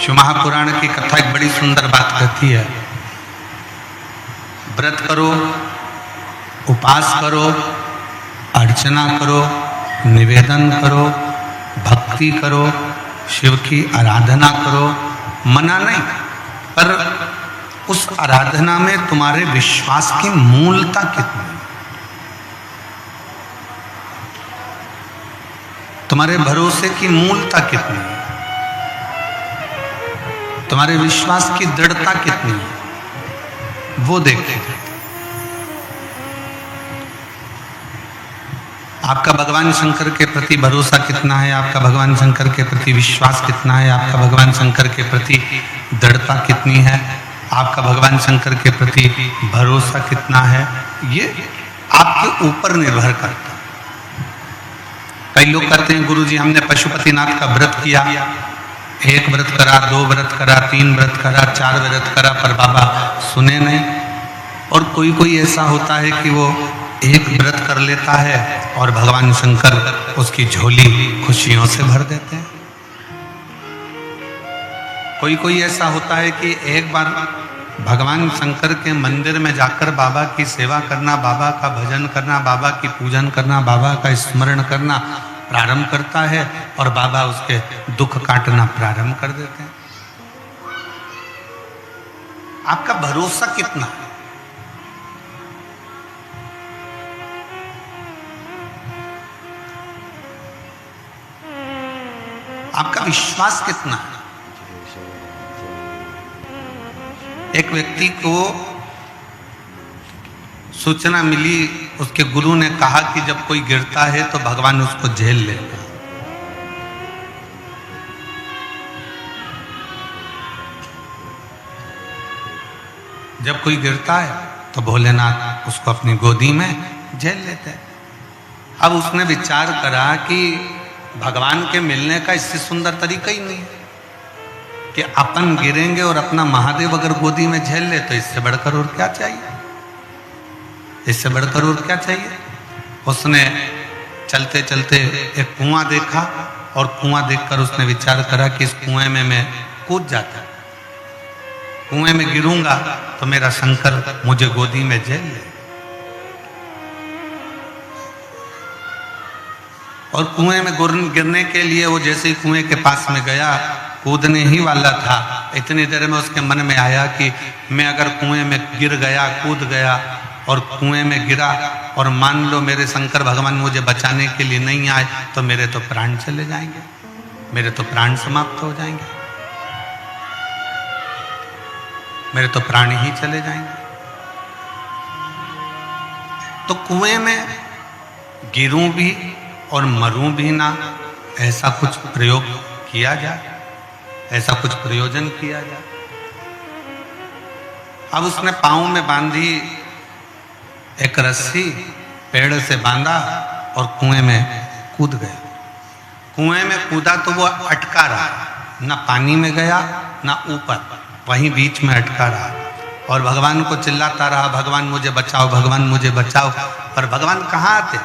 शिव महापुराण की कथा एक बड़ी सुंदर बात कहती है। व्रत करो, उपास करो, अर्चना करो, निवेदन करो, भक्ति करो, शिव की आराधना करो, मना नहीं, पर उस आराधना में तुम्हारे विश्वास की मूलता कितनी है, तुम्हारे भरोसे की मूलता कितनी है, तुम्हारे विश्वास की दृढ़ता कितनी है, वो देखिए। आपका भगवान शंकर के प्रति भरोसा कितना है, आपका भगवान शंकर के प्रति विश्वास कितना है, आपका भगवान शंकर के प्रति दृढ़ता कितनी है, आपका भगवान शंकर के प्रति भरोसा कितना है, ये आपके ऊपर निर्भर करता है। कई लोग कहते हैं गुरुजी हमने पशुपतिनाथ का व्रत किया, एक व्रत करा, 2 व्रत करा, 3 व्रत करा, 4 व्रत करा, पर बाबा सुने नहीं। और कोई ऐसा होता है कि वो एक व्रत कर लेता है और भगवान शंकर उसकी झोली खुशियों से भर देते हैं। कोई ऐसा होता है कि एक बार भगवान शंकर के मंदिर में जाकर बाबा की सेवा करना, बाबा का भजन करना, बाबा की पूजन करना, बाबा का स्मरण करना प्रारंभ करता है और बाबा उसके दुख काटना प्रारंभ कर देते हैं। आपका भरोसा कितना है, आपका विश्वास कितना है। एक व्यक्ति को सूचना मिली, उसके गुरु ने कहा कि जब कोई गिरता है तो भगवान उसको झेल लेता है। जब कोई गिरता है तो भोलेनाथ उसको अपनी गोदी में झेल लेते हैं। अब उसने विचार करा कि भगवान के मिलने का इससे सुंदर तरीका ही नहीं है कि अपन गिरेंगे और अपना महादेव अगर गोदी में झेल ले तो इससे बढ़कर और क्या चाहिए, इससे बढ़कर और क्या चाहिए। उसने चलते चलते एक कुआं देखा और कुआं देखकर उसने विचार करा कि इस कुएं में मैं कूद जाता, कुएं में गिरूंगा तो मेरा शंकर मुझे गोदी में झेल ले। और कुएं में गिरने के लिए वो जैसे ही कुएं के पास में गया, कूदने ही वाला था, इतनी देर में उसके मन में आया कि मैं अगर कुएं में गिर गया, कूद गया और कुएं में गिरा और मान लो मेरे शंकर भगवान मुझे बचाने के लिए नहीं आए तो मेरे तो प्राण चले जाएंगे, मेरे तो प्राण समाप्त हो जाएंगे, मेरे तो प्राण ही चले जाएंगे। तो कुएं में गिरूं भी और मरूं भी ना, ऐसा कुछ प्रयोग किया जाए, ऐसा कुछ प्रयोजन किया जाए। अब उसने पांव में बांधी एक रस्सी, पेड़ से बांधा और कुएं में कूद गया। कुएं में कूदा तो वो अटका रहा, ना पानी में गया ना ऊपर, वहीं बीच में अटका रहा और भगवान को चिल्लाता रहा, भगवान मुझे बचाओ, भगवान मुझे बचाओ। पर भगवान कहाँ आते।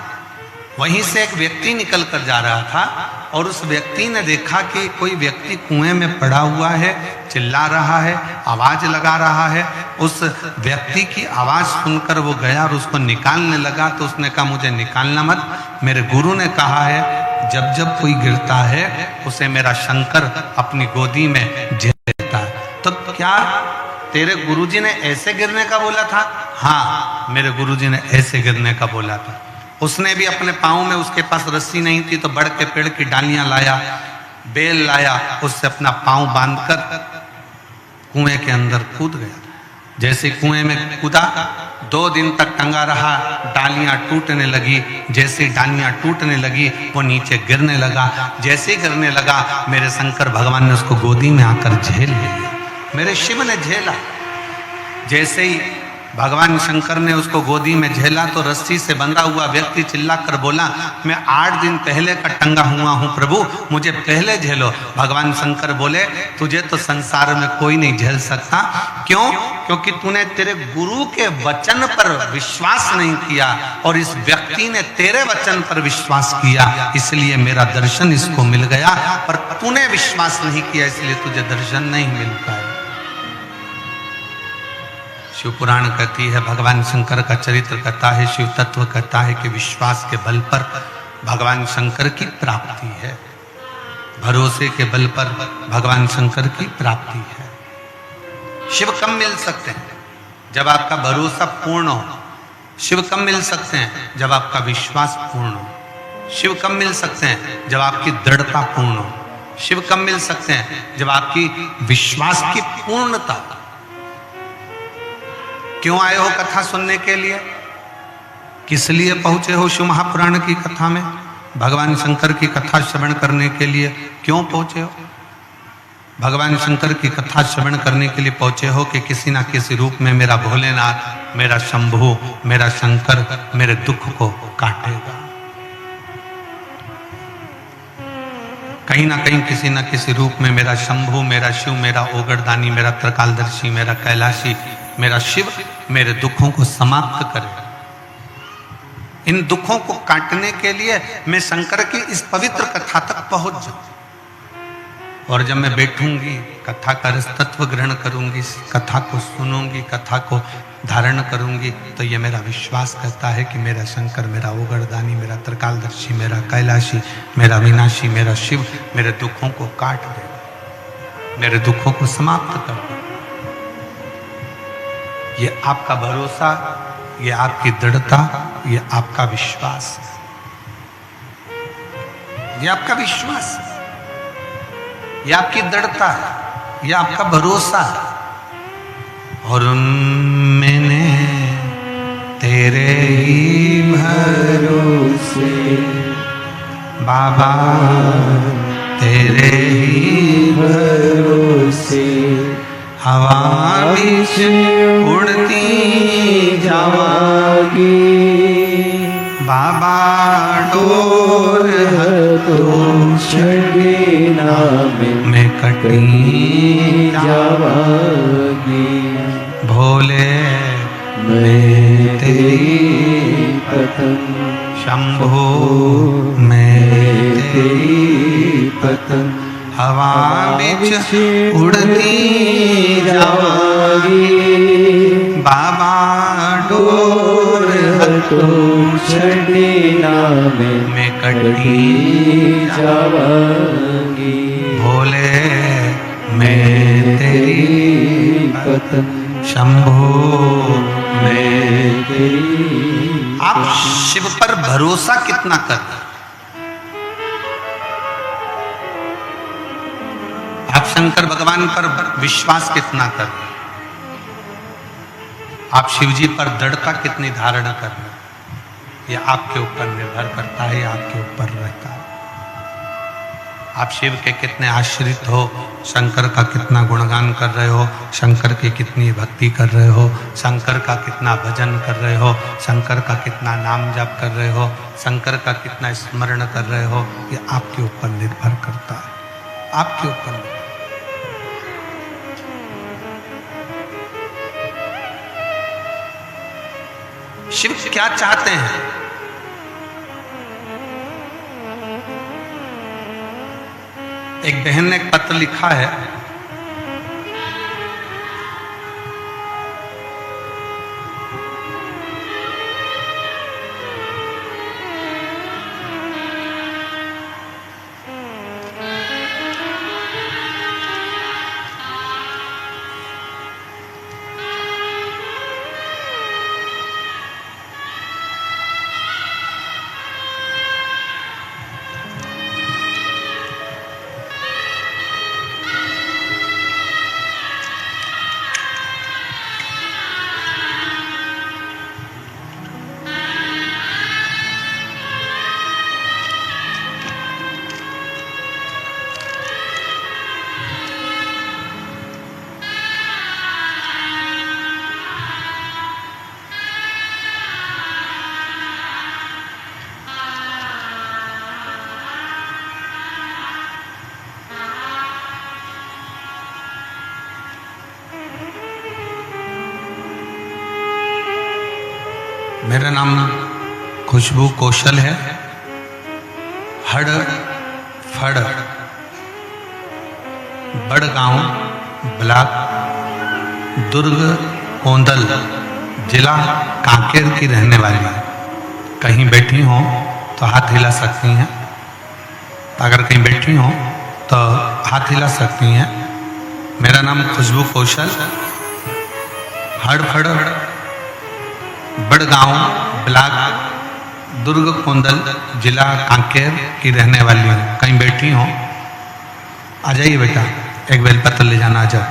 वहीं से एक व्यक्ति निकल कर जा रहा था और उस व्यक्ति ने देखा कि कोई व्यक्ति कुएं में पड़ा हुआ है, चिल्ला रहा है, आवाज लगा रहा है। उस व्यक्ति की आवाज सुनकर वो गया और उसको निकालने लगा। तो उसने कहा मुझे निकालना मत, मेरे गुरु ने कहा है जब जब कोई गिरता है उसे मेरा शंकर अपनी गोदी में झेल लेता है। तो क्या तेरे गुरुजी ने ऐसे गिरने का बोला था? हाँ, मेरे गुरुजी ने ऐसे गिरने का बोला था। उसने भी अपने पाँव में, उसके पास रस्सी नहीं थी तो बड़ के पेड़ की डालियां लाया, बेल लाया, उससे अपना पाँव बांधकर कुएं के अंदर कूद गया। जैसे कुएं में कूदा 2 दिन तक टंगा रहा, डालियां टूटने लगी। जैसे डालियां टूटने लगी वो नीचे गिरने लगा। जैसे ही गिरने लगा मेरे शंकर भगवान ने उसको गोदी में आकर झेल लिया, मेरे शिव ने झेला। जैसे ही भगवान शंकर ने उसको गोदी में झेला तो रस्सी से बंधा हुआ व्यक्ति चिल्ला कर बोला, मैं 8 दिन पहले का टंगा हुआ हूँ प्रभु, मुझे पहले झेलो। भगवान शंकर बोले, तुझे तो संसार में कोई नहीं झेल सकता। क्यों? क्योंकि तूने तेरे गुरु के वचन पर विश्वास नहीं किया और इस व्यक्ति ने तेरे वचन पर विश्वास किया, इसलिए मेरा दर्शन इसको मिल गया। पर तूने विश्वास नहीं किया इसलिए तुझे दर्शन नहीं मिल पाया। शिव पुराण कहती है, भगवान शंकर का चरित्र कहता है, शिव तत्व कहता है कि विश्वास के बल पर भगवान शंकर की प्राप्ति है, भरोसे के बल पर भगवान शंकर की प्राप्ति है। शिव कब मिल सकते हैं? जब आपका भरोसा पूर्ण हो। शिव कब मिल सकते हैं? जब आपका विश्वास पूर्ण हो। शिव कब मिल सकते हैं? जब आपकी दृढ़ता पूर्ण हो। शिव कब मिल सकते हैं? जब आपकी विश्वास की पूर्णता। क्यों आए हो कथा सुनने के लिए? किस लिए पहुंचे हो शिव महापुराण की कथा में? भगवान शंकर की कथा श्रवण करने के लिए क्यों पहुंचे हो? भगवान शंकर की कथा श्रवण करने के लिए पहुंचे हो कि किसी ना किसी रूप में मेरा भोलेनाथ, मेरा शंभु, मेरा शंकर मेरे दुख को काटेगा। कहीं ना कहीं किसी ना किसी रूप में मेरा शंभु, मेरा शिव, मेरा ओगरदानी, मेरा त्रिकालदर्शी, मेरा कैलाशी, मेरा शिव मेरे दुखों को समाप्त करे। इन दुखों को काटने के लिए मैं शंकर की इस पवित्र कथा तक पहुंच जाऊं। और जब मैं बैठूंगी, कथा का रस तत्व ग्रहण करूंगी, कथा को सुनूंगी, कथा को धारण करूंगी, तो ये मेरा विश्वास कहता है कि मेरा शंकर, मेरा ओगरदानी, मेरा त्रिकालदर्शी, मेरा कैलाशी, मेरा विनाशी, मेरा शिव मेरे दुखों को काट देगा, मेरे दुखों को समाप्त कर देगा। ये आपका भरोसा, ये आपकी दृढ़ता, ये आपका विश्वास है, ये आपका विश्वास है, ये आपकी दृढ़ता है, ये आपका भरोसा है। और मैंने तेरे ही भरोसे बाबा, तेरे ही भरोसे हवा बीच उड़ती जावागी बाबा, डोर तो छड़ना में कटी जावागी। भोले मैं तेरी पतंग, शंभो मैं तेरी पतंग, हवा बीच उड़ती जावागी बाबा, डोर तो छड़ना में कटी जावागी। भोले मैं तेरी पतंग, शंभो मैं तेरी। आप शिव पर भरोसा कितना करते? आप शंकर भगवान पर विश्वास कितना कर रहे? आप शिवजी पर दृढ़ता कितनी धारण कर रहे? यह आपके ऊपर निर्भर करता है, आपके ऊपर रहता है। आप शिव के कितने आश्रित हो, शंकर का कितना गुणगान कर रहे हो, शंकर की कितनी भक्ति कर रहे हो, शंकर का कितना भजन कर रहे हो, शंकर का कितना नाम जाप कर रहे हो, शंकर का कितना स्मरण कर रहे हो, यह आपके ऊपर निर्भर करता है, आपके ऊपर। शिव क्या चाहते हैं? एक बहन ने एक पत्र लिखा है, मेरा नाम खुशबू कौशल है। हड़ फड़ बड़गांव ब्लॉक दुर्ग कोंदल जिला कांकेर की रहने वाली है। कहीं बैठी हो तो हाथ हिला सकती हैं। अगर कहीं बैठी हो तो हाथ हिला सकती हैं। मेरा नाम खुशबू कौशल, हड़फड़ बड़गांव ब्लॉक दुर्ग कोंदल जिला कांकेर की रहने वाली हूँ। कहीं बैठी हो आ जाइए बेटा, एक बेलपत्र ले जाना। आ जाओ।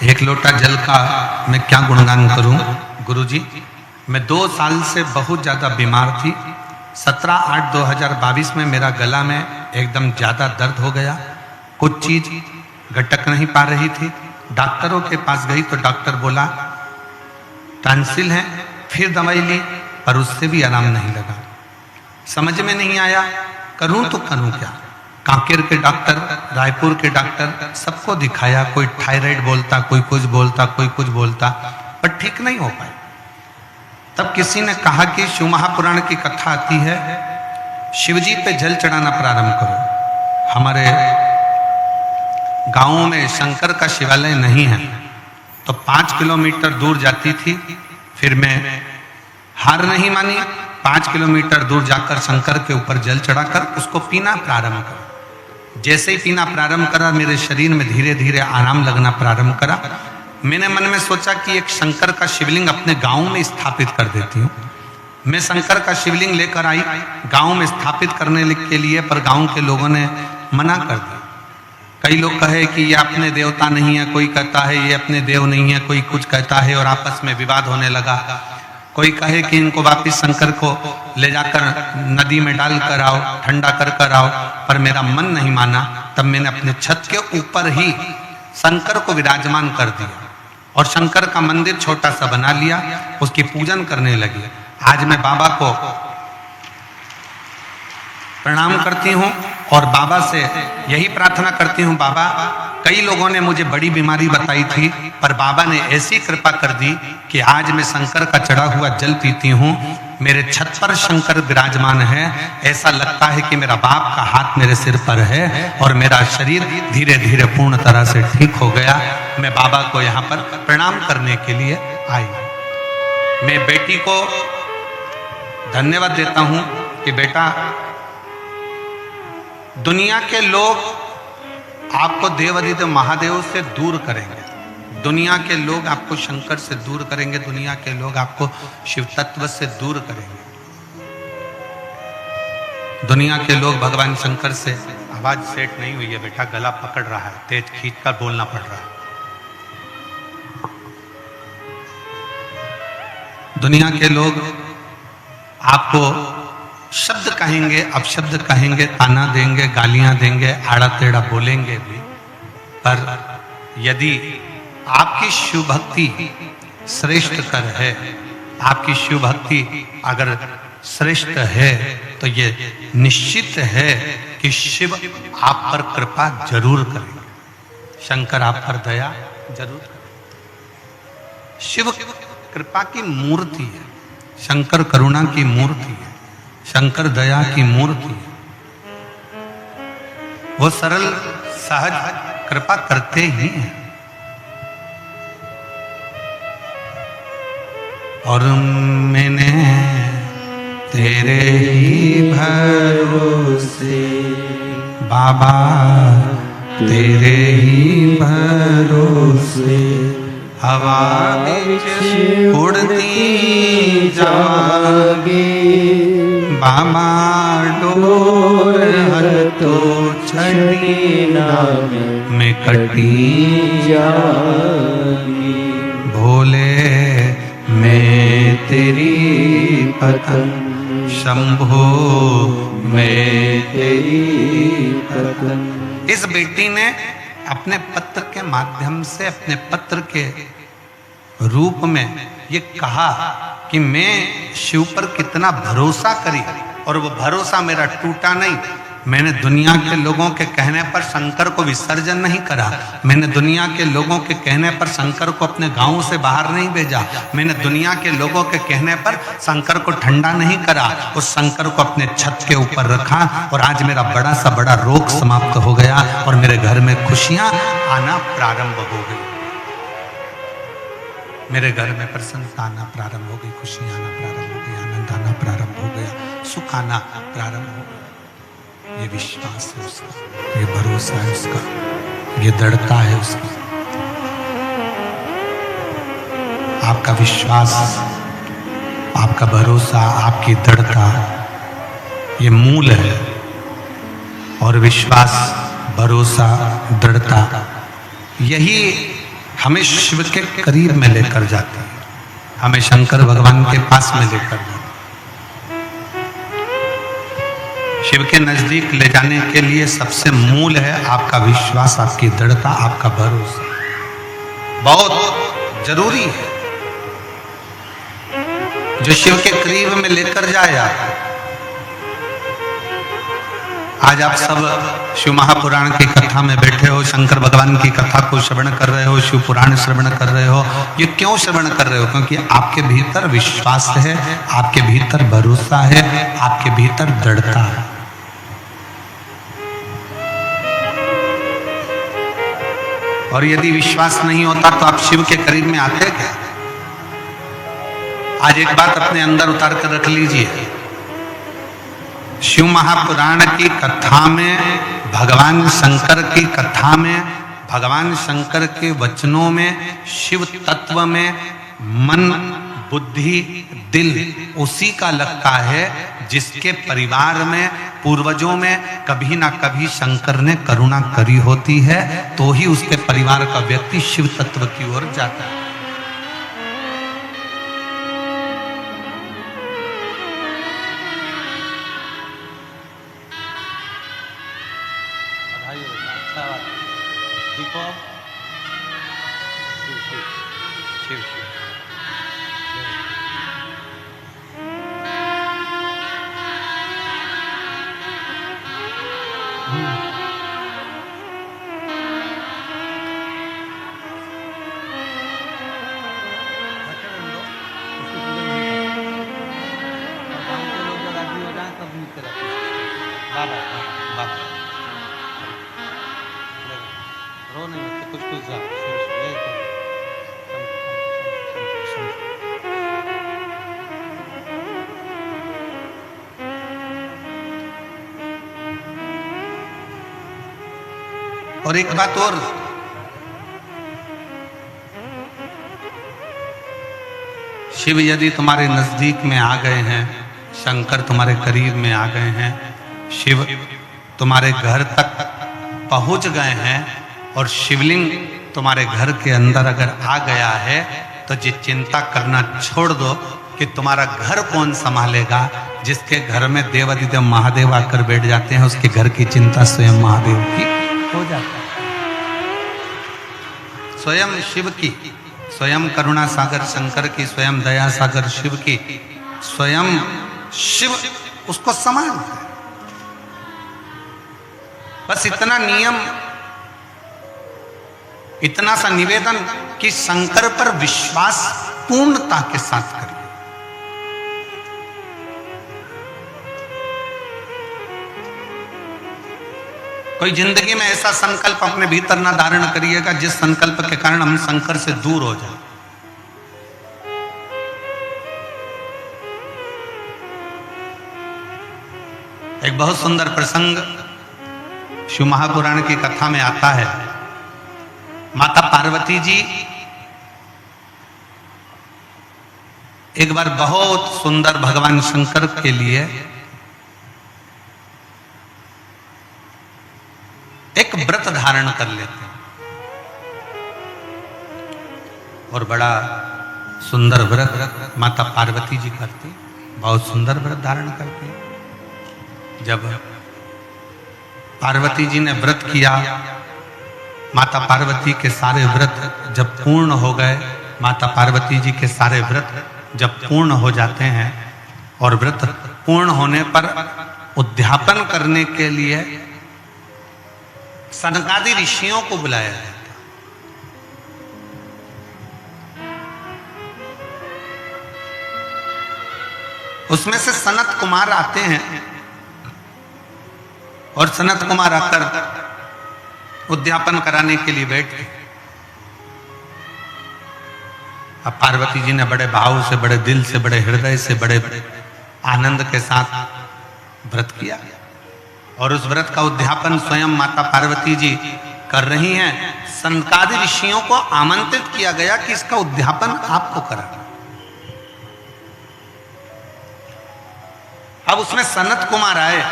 एक लोटा जल का मैं क्या गुणगान करूं गुरुजी। मैं 2 साल से बहुत ज़्यादा बीमार थी। 17/8/2022 में मेरा गला में एकदम ज़्यादा दर्द हो गया। कुछ चीज़ गटक नहीं पा रही थी। डॉक्टरों के पास गई तो डॉक्टर बोला टॉन्सिल है। फिर दवाई ली पर उससे भी आराम नहीं लगा। समझ में नहीं आया करूं तो करूं क्या। कांकेर के डॉक्टर, रायपुर के डॉक्टर, सबको दिखाया। कोई थायराइड बोलता, कोई कुछ बोलता, कोई कुछ बोलता, पर ठीक नहीं हो पाई। तब किसी ने कहा कि शिव महापुराण की कथा आती है, शिवजी पे जल चढ़ाना प्रारंभ करो। हमारे गांवों में शंकर का शिवालय नहीं है तो 5 किलोमीटर दूर जाती थी। फिर मैं हार नहीं मानी, 5 किलोमीटर दूर जाकर शंकर के ऊपर जल चढ़ाकर उसको पीना प्रारंभ करा। जैसे ही पीना प्रारंभ करा मेरे शरीर में धीरे धीरे आराम लगना प्रारंभ करा। मैंने मन में सोचा कि एक शंकर का शिवलिंग अपने गांव में स्थापित कर देती हूँ। मैं शंकर का शिवलिंग लेकर आई गांव में स्थापित करने के लिए, पर गांव के लोगों ने मना कर दिया। कई लोग कहे कि ये अपने देवता नहीं है, कोई कहता है ये अपने देव नहीं है, कोई कुछ कहता है, और आपस में विवाद होने लगा। कोई कहे कि इनको वापिस शंकर को ले जाकर नदी में डाल कर आओ, ठंडा कर आओ, पर मेरा मन नहीं माना। तब मैंने अपने छत के ऊपर ही शंकर को विराजमान कर दिया और शंकर का मंदिर छोटा सा बना लिया, उसकी पूजन करने लगी। आज मैं बाबा को प्रणाम करती हूँ और बाबा से यही प्रार्थना करती हूँ, बाबा कई लोगों ने मुझे बड़ी बीमारी बताई थी, पर बाबा ने ऐसी कृपा कर दी कि आज मैं शंकर का चढ़ा हुआ जल पीती हूँ। मेरे छत पर शंकर विराजमान है। ऐसा लगता है कि मेरा बाप का हाथ मेरे सिर पर है और मेरा शरीर धीरे धीरे पूर्ण तरह से ठीक हो गया। मैं बाबा को यहाँ पर प्रणाम करने के लिए आई। मैं बेटी को धन्यवाद देता हूँ कि बेटा, दुनिया के लोग आपको देवाधिदेव महादेव से दूर करेंगे, दुनिया के लोग आपको शंकर से दूर करेंगे, दुनिया के लोग आपको शिव तत्व से दूर करेंगे। दुनिया के लोग भगवान शंकर से, आवाज सेट नहीं हुई है बेटा, गला पकड़ रहा है, तेज खींचकर बोलना पड़ रहा है। दुनिया के लोग आपको शब्द कहेंगे, अपशब्द कहेंगे, ताना देंगे, गालियां देंगे, आड़ा टेढ़ा बोलेंगे भी, पर यदि आपकी शिव भक्ति श्रेष्ठ कर है, आपकी शिव भक्ति अगर श्रेष्ठ है तो ये निश्चित है कि शिव आप पर कृपा जरूर करेंगे, शंकर आप पर दया जरूर करेंगे। शिव कृपा की मूर्ति है, शंकर करुणा की मूर्ति है, शंकर दया की मूर्ति है। वो सरल सहज कृपा करते ही हैं। और मैंने तेरे ही भरोसे बाबा, तेरे ही भरोसे हवा बिच उड़ती जागे, बाबा डोर हर तो छड़ी में कटी जागी। भोले मैं तेरी पतंग, शंभो मैं तेरी पतंग। इस बेटी ने अपने पत्र के माध्यम से, अपने पत्र के रूप में ये कहा कि मैं शिव पर कितना भरोसा करी और वो भरोसा मेरा टूटा नहीं। मैंने दुनिया के लोगों के कहने पर शंकर को विसर्जन नहीं करा। मैंने दुनिया के लोगों के कहने पर शंकर को अपने गांव से बाहर नहीं भेजा। मैंने दुनिया के लोगों के कहने पर शंकर को ठंडा नहीं करा। उस शंकर को अपने छत के ऊपर रखा और आज मेरा बड़ा सा बड़ा रोग समाप्त हो गया और मेरे घर में खुशियां आना प्रारंभ हो गई। मेरे घर में प्रसन्नता आना प्रारंभ हो गई, खुशियां आना प्रारंभ हो गई, आनंद आना प्रारंभ हो गया, सुख आना प्रारंभ हो गया। ये विश्वास है उसका, ये भरोसा है उसका, ये दृढ़ता है उसकी। आपका विश्वास, आपका भरोसा, आपकी दृढ़ता ये मूल है। और विश्वास, भरोसा, दृढ़ता यही हमें शिव के करीब में लेकर जाती है, हमें शंकर भगवान के पास में लेकर जाती है। शिव के नजदीक ले जाने के लिए सबसे मूल है आपका विश्वास, आपकी दृढ़ता, आपका भरोसा। बहुत जरूरी है जो शिव के करीब में लेकर जाए आप। आज आप सब शिव महापुराण की कथा में बैठे हो, शंकर भगवान की कथा को श्रवण कर रहे हो, शिव पुराण श्रवण कर रहे हो। ये क्यों श्रवण कर रहे हो? क्योंकि आपके भीतर विश्वास है, आपके भीतर भरोसा है, आपके भीतर दृढ़ता है। और यदि विश्वास नहीं होता तो आप शिव के करीब में आते क्या? आज एक बात अपने अंदर उतार कर रख लीजिए। शिव महापुराण की कथा में, भगवान शंकर की कथा में, भगवान शंकर के वचनों में, शिव तत्व में मन, बुद्धि, दिल उसी का लगता है जिसके परिवार में, पूर्वजों में कभी ना कभी शंकर ने करुणा करी होती है, तो ही उसके परिवार का व्यक्ति शिव तत्व की ओर जाता है। और एक बात और, शिव यदि तुम्हारे नजदीक में आ गए हैं, शंकर तुम्हारे करीब में आ गए हैं, शिव तुम्हारे घर तक पहुंच गए हैं और शिवलिंग तुम्हारे घर के अंदर अगर आ गया है तो ये चिंता करना छोड़ दो कि तुम्हारा घर कौन संभालेगा। जिसके घर में देवाधिदेव महादेव आकर बैठ जाते हैं उसके घर की चिंता स्वयं महादेव की हो जाता है, स्वयं शिव की, स्वयं करुणा सागर शंकर की, स्वयं दया सागर शिव की, स्वयं शिव उसको संभालता है। बस इतना नियम, इतना सा निवेदन कि शंकर पर विश्वास पूर्णता के साथ करिए। कोई जिंदगी में ऐसा संकल्प अपने भीतर ना धारण करिएगा जिस संकल्प के कारण हम शंकर से दूर हो जाए। एक बहुत सुंदर प्रसंग शिव महापुराण की कथा में आता है। माता पार्वती जी एक बार बहुत सुंदर भगवान शंकर के लिए एक व्रत धारण कर लेते हैं और बड़ा सुंदर व्रत माता पार्वती जी करती, बहुत सुंदर व्रत धारण करती। जब पार्वती जी ने व्रत किया, माता पार्वती के सारे व्रत जब पूर्ण हो गए, माता पार्वती जी के सारे व्रत जब पूर्ण हो जाते हैं और व्रत पूर्ण होने पर उद्यापन करने के लिए सनकादि ऋषियों को बुलाया जाता। उसमें से सनत कुमार आते हैं और सनत कुमार आकर उद्यापन कराने के लिए बैठ गए। अब पार्वती जी ने बड़े भाव से, बड़े दिल से, बड़े हृदय से, बड़े आनंद के साथ व्रत किया और उस व्रत का उद्यापन स्वयं माता पार्वती जी कर रही हैं। सनकादि ऋषियों को आमंत्रित किया गया कि इसका उद्यापन आपको कराना। अब उसमें सनत कुमार आए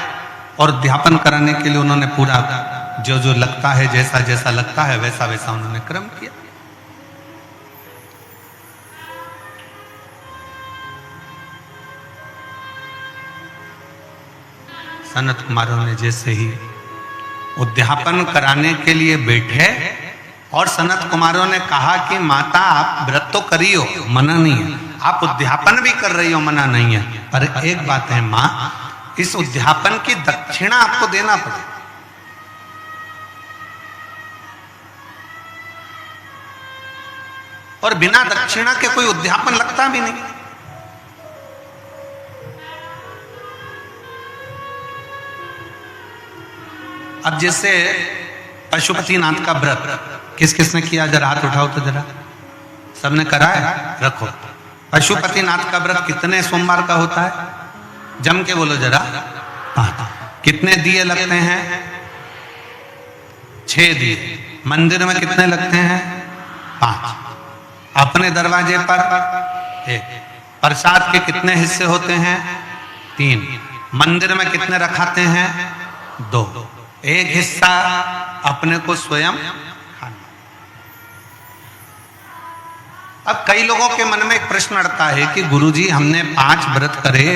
और उद्यापन कराने के लिए उन्होंने पूरा जो जो लगता है, जैसा जैसा लगता है वैसा वैसा उन्होंने क्रम किया। सनत कुमारों ने जैसे ही उद्यापन कराने के लिए बैठे और सनत कुमारों ने कहा कि माता आप व्रत तो करी हो, मना नहीं है, आप उद्यापन भी कर रही हो, मना नहीं है, पर एक बात है मां, इस उद्यापन की दक्षिणा आपको देना पड़े। और बिना दक्षिणा के कोई उद्यापन लगता भी नहीं। अब जैसे पशुपतिनाथ का व्रत किस किसने किया, जरा हाथ उठाओ तो जरा। सबने करा है? रखो। पशुपतिनाथ का व्रत कितने सोमवार का होता है? जम के बोलो जरा। 5। कितने दिए लगते हैं? 6 दिए। मंदिर में कितने लगते हैं? 5। अपने दरवाजे पर 1। प्रसाद के कितने हिस्से होते हैं? 3। मंदिर में कितने रखाते हैं? 2। एक हिस्सा अपने को स्वयं खाना। अब कई लोगों के मन में एक प्रश्न अड़ता है कि गुरुजी हमने 5 व्रत करे,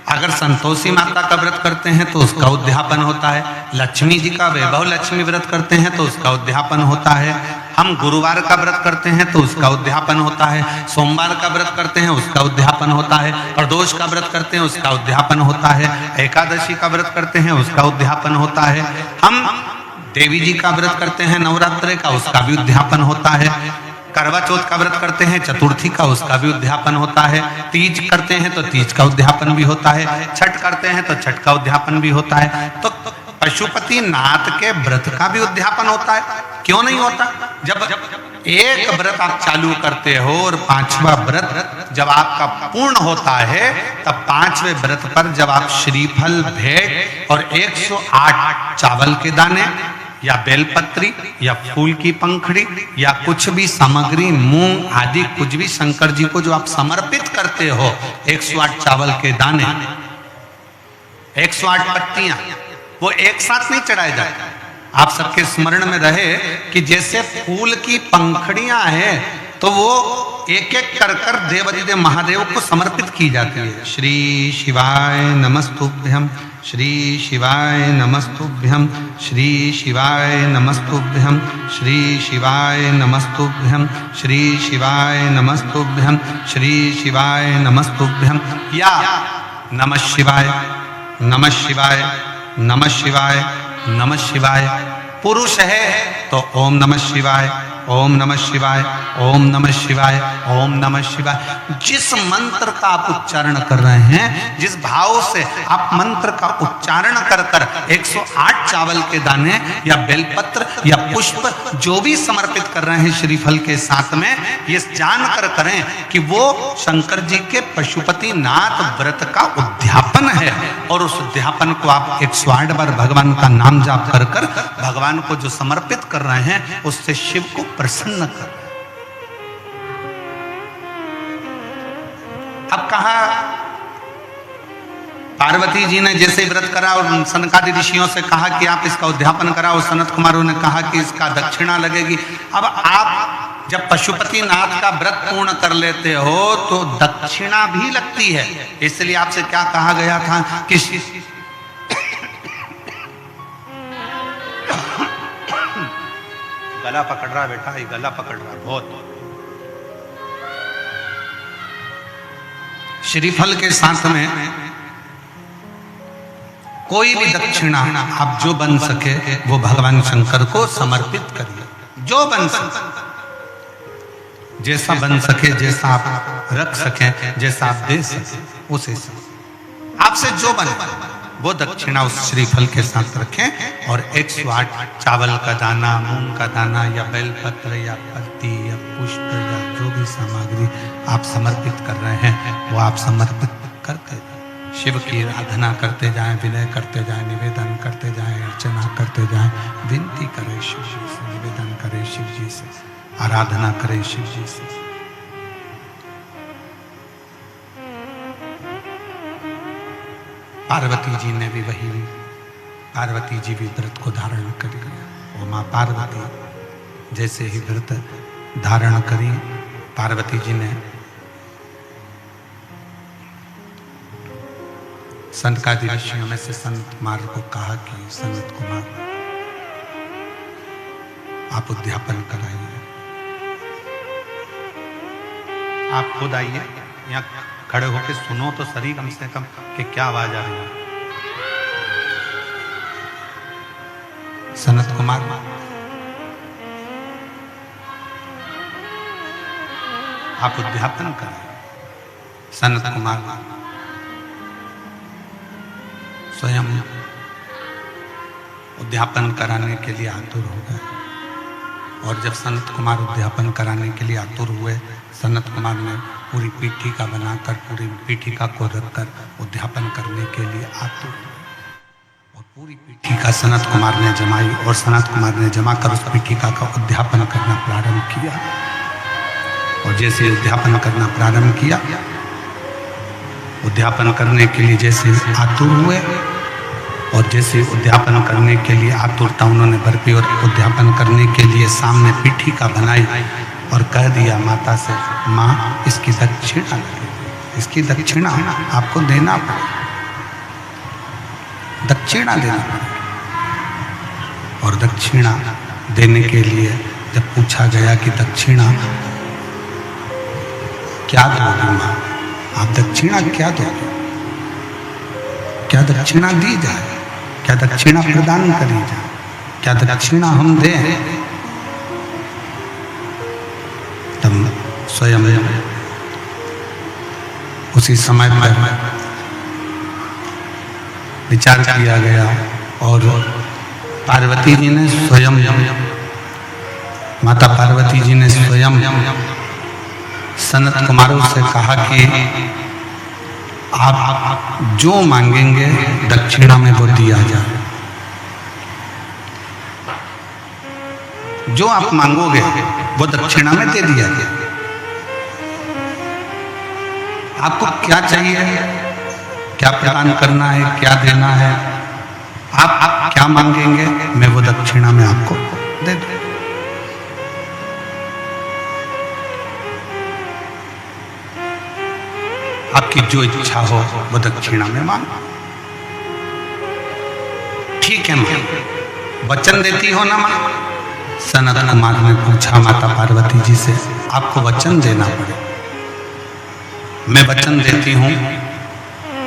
अगर संतोषी माता का व्रत करते हैं तो उसका उद्यापन होता है, लक्ष्मी जी का वैभव लक्ष्मी व्रत करते हैं तो उसका उद्यापन होता है, हम गुरुवार का व्रत करते हैं तो उसका उद्यापन होता है, सोमवार का व्रत करते हैं उसका उद्यापन होता है, प्रदोष का व्रत करते हैं उसका उद्यापन होता है, एकादशी का व्रत करते हैं उसका उद्यापन होता है, हम देवी जी का व्रत करते हैं नवरात्रि का, उसका भी उद्यापन होता है, करवा चौथ का व्रत करते हैं चतुर्थी का, उसका भी उद्यापन होता है, तीज करते हैं तो तीज का उद्यापन भी होता है, छठ करते हैं तो छठ का उद्यापन भी होता है। तो पशुपति नाथ के व्रत का भी उद्यापन होता है, क्यों नहीं होता? जब एक व्रत आप चालू करते हो और 5वां व्रत जब आपका पूर्ण होता है, तब 5वें व्रत पर जब आप श्रीफल, भेंट और 108 चावल के दाने या बेलपत्री या फूल की पंखड़ी या कुछ भी सामग्री, मूंग आदि कुछ भी शंकर जी को जो आप समर्पित करते हो, 108 चावल के दाने, 108 पत्तियां, वो एक साथ नहीं चढ़ाए जाते। आप सबके स्मरण में रहे कि जैसे फूल की पंखड़ियां हैं तो वो एक एक कर कर देवादिदेव महादेव को समर्पित की जाती है। श्री शिवाय नमस्तुभ्यम, श्री शिवाय नमस्तुभ्यम, श्री शिवाय नमस्तुभ्यम, श्री शिवाय नमस्तुभ्यम, श्री शिवाय नमस्तुभ्यम, श्री शिवाय नमस्तुभ्यम, या नमः शिवाय, नमः शिवाय, नमः शिवाय, नमः शिवाय। पुरुष है तो ओम नमः शिवाय, ओम नमः शिवाय, ओम नमः शिवाय, ओम नमः शिवाय। जिस मंत्र का आप उच्चारण कर रहे हैं, जिस भाव से आप मंत्र का उच्चारण कर कर 108 चावल के दाने या बेलपत्र या पुष्प जो भी समर्पित कर रहे हैं श्रीफल के साथ में, ये जानकर करें कि वो शंकर जी के पशुपति नाथ व्रत का उद्यापन है। और उस उद्यापन को आप 108 बार भगवान का नाम जाप कर कर भगवान को जो समर्पित कर रहे हैं, उससे शिव को प्रसन्न कर। अब कहा पार्वती जी ने जैसे व्रत करा और सनकादि ऋषियों से कहा कि आप इसका उद्यापन कराओ, सनत कुमारों ने कहा कि इसका दक्षिणा लगेगी। अब आप जब पशुपति नाथ का व्रत पूर्ण कर लेते हो तो दक्षिणा भी लगती है। इसलिए आपसे क्या कहा गया था कि गला पकड़ रहा बेटा, ये गला पकड़ रहा बहुत। श्रीफल के साथ में कोई भी दक्षिणा आप जो बन सके वो भगवान शंकर को समर्पित करिए, जो बन सके, जैसा बन सके, जैसा आप रख सके, जैसा आप दे सके, उसे आपसे जो बने वो दक्षिणा उस श्रीफल के साथ रखें और 108 चावल का दाना, मूंग का दाना या बेलपत्र या पत्ती या पुष्प या जो भी सामग्री आप समर्पित कर रहे हैं वो आप समर्पित करते जाएं। शिव की आराधना करते जाएं, विनय करते जाएं, निवेदन करते जाएं, अर्चना करते जाएं, विनती करें शिव जी से, निवेदन करें शिव जी से, आराधना करें शिव जी से। पार्वती जी ने भी पार्वती जी भी व्रत को धारण कर लिया। वो माँ पार्वती जैसे ही व्रत धारण करी, पार्वती जी ने सनकादि ऋषियों में से संत कुमार को कहा कि संत कुमार आप उद्यापन कराइए, आप खुद आइए, यहाँ खड़े होकर सुनो तो सही कम से कम कि क्या आवाज आ रही है। सनत कुमार आप उद्यापन करें। सनत कुमार स्वयं उद्यापन कराने के लिए आतुर हो गए और जब सनत कुमार उद्यापन कराने के लिए आतुर हुए, सनत कुमार ने पूरी पीठिका बनाकर, पूरी पीठिका को रखकर उद्यापन करने के लिए आतुर और पूरी पीठिका सनत कुमार ने जमाई और सनत कुमार ने जमा कर उस पीठिका का उद्यापन करना प्रारंभ किया। और जैसे उद्यापन करना प्रारंभ किया, उद्यापन करने के लिए जैसे आतुर हुए और जैसे उद्यापन करने के लिए आतुरता उन्होंने बरपी और उद्यापन करने के लिए सामने पीठिका बनाई और कह दिया माता से, माँ इसकी दक्षिणा लगेगी, इसकी दक्षिणा आपको देना पड़ेगा, दक्षिणा देना पड़ेगा। और दक्षिणा देने के लिए जब पूछा गया कि दक्षिणा क्या दोगे माँ, आप दक्षिणा क्या दोगे, क्या दक्षिणा दी जाए, क्या दक्षिणा प्रदान करी जाए, क्या दक्षिणा हम दें। तब स्वयं उसी समय पर विचार किया गया और पार्वती जी ने स्वयं, माता पार्वती जी ने स्वयं सनत कुमारों से कहा कि आप जो मांगेंगे दक्षिणा में वो दिया जाए, जो आप मांगोगे वो दक्षिणा में दे दिया गया। आपको क्या चाहिए, क्या प्रदान करना है, क्या देना है, आप क्या मांगेंगे मैं वो दक्षिणा में आपको दे दूं। आपकी जो इच्छा हो वो दक्षिणा में मांगो। ठीक है मां, वचन देती हो ना मां? सनत कुमार ने पूछा माता पार्वती जी से, आपको वचन देना पड़े। मैं वचन देती हूं।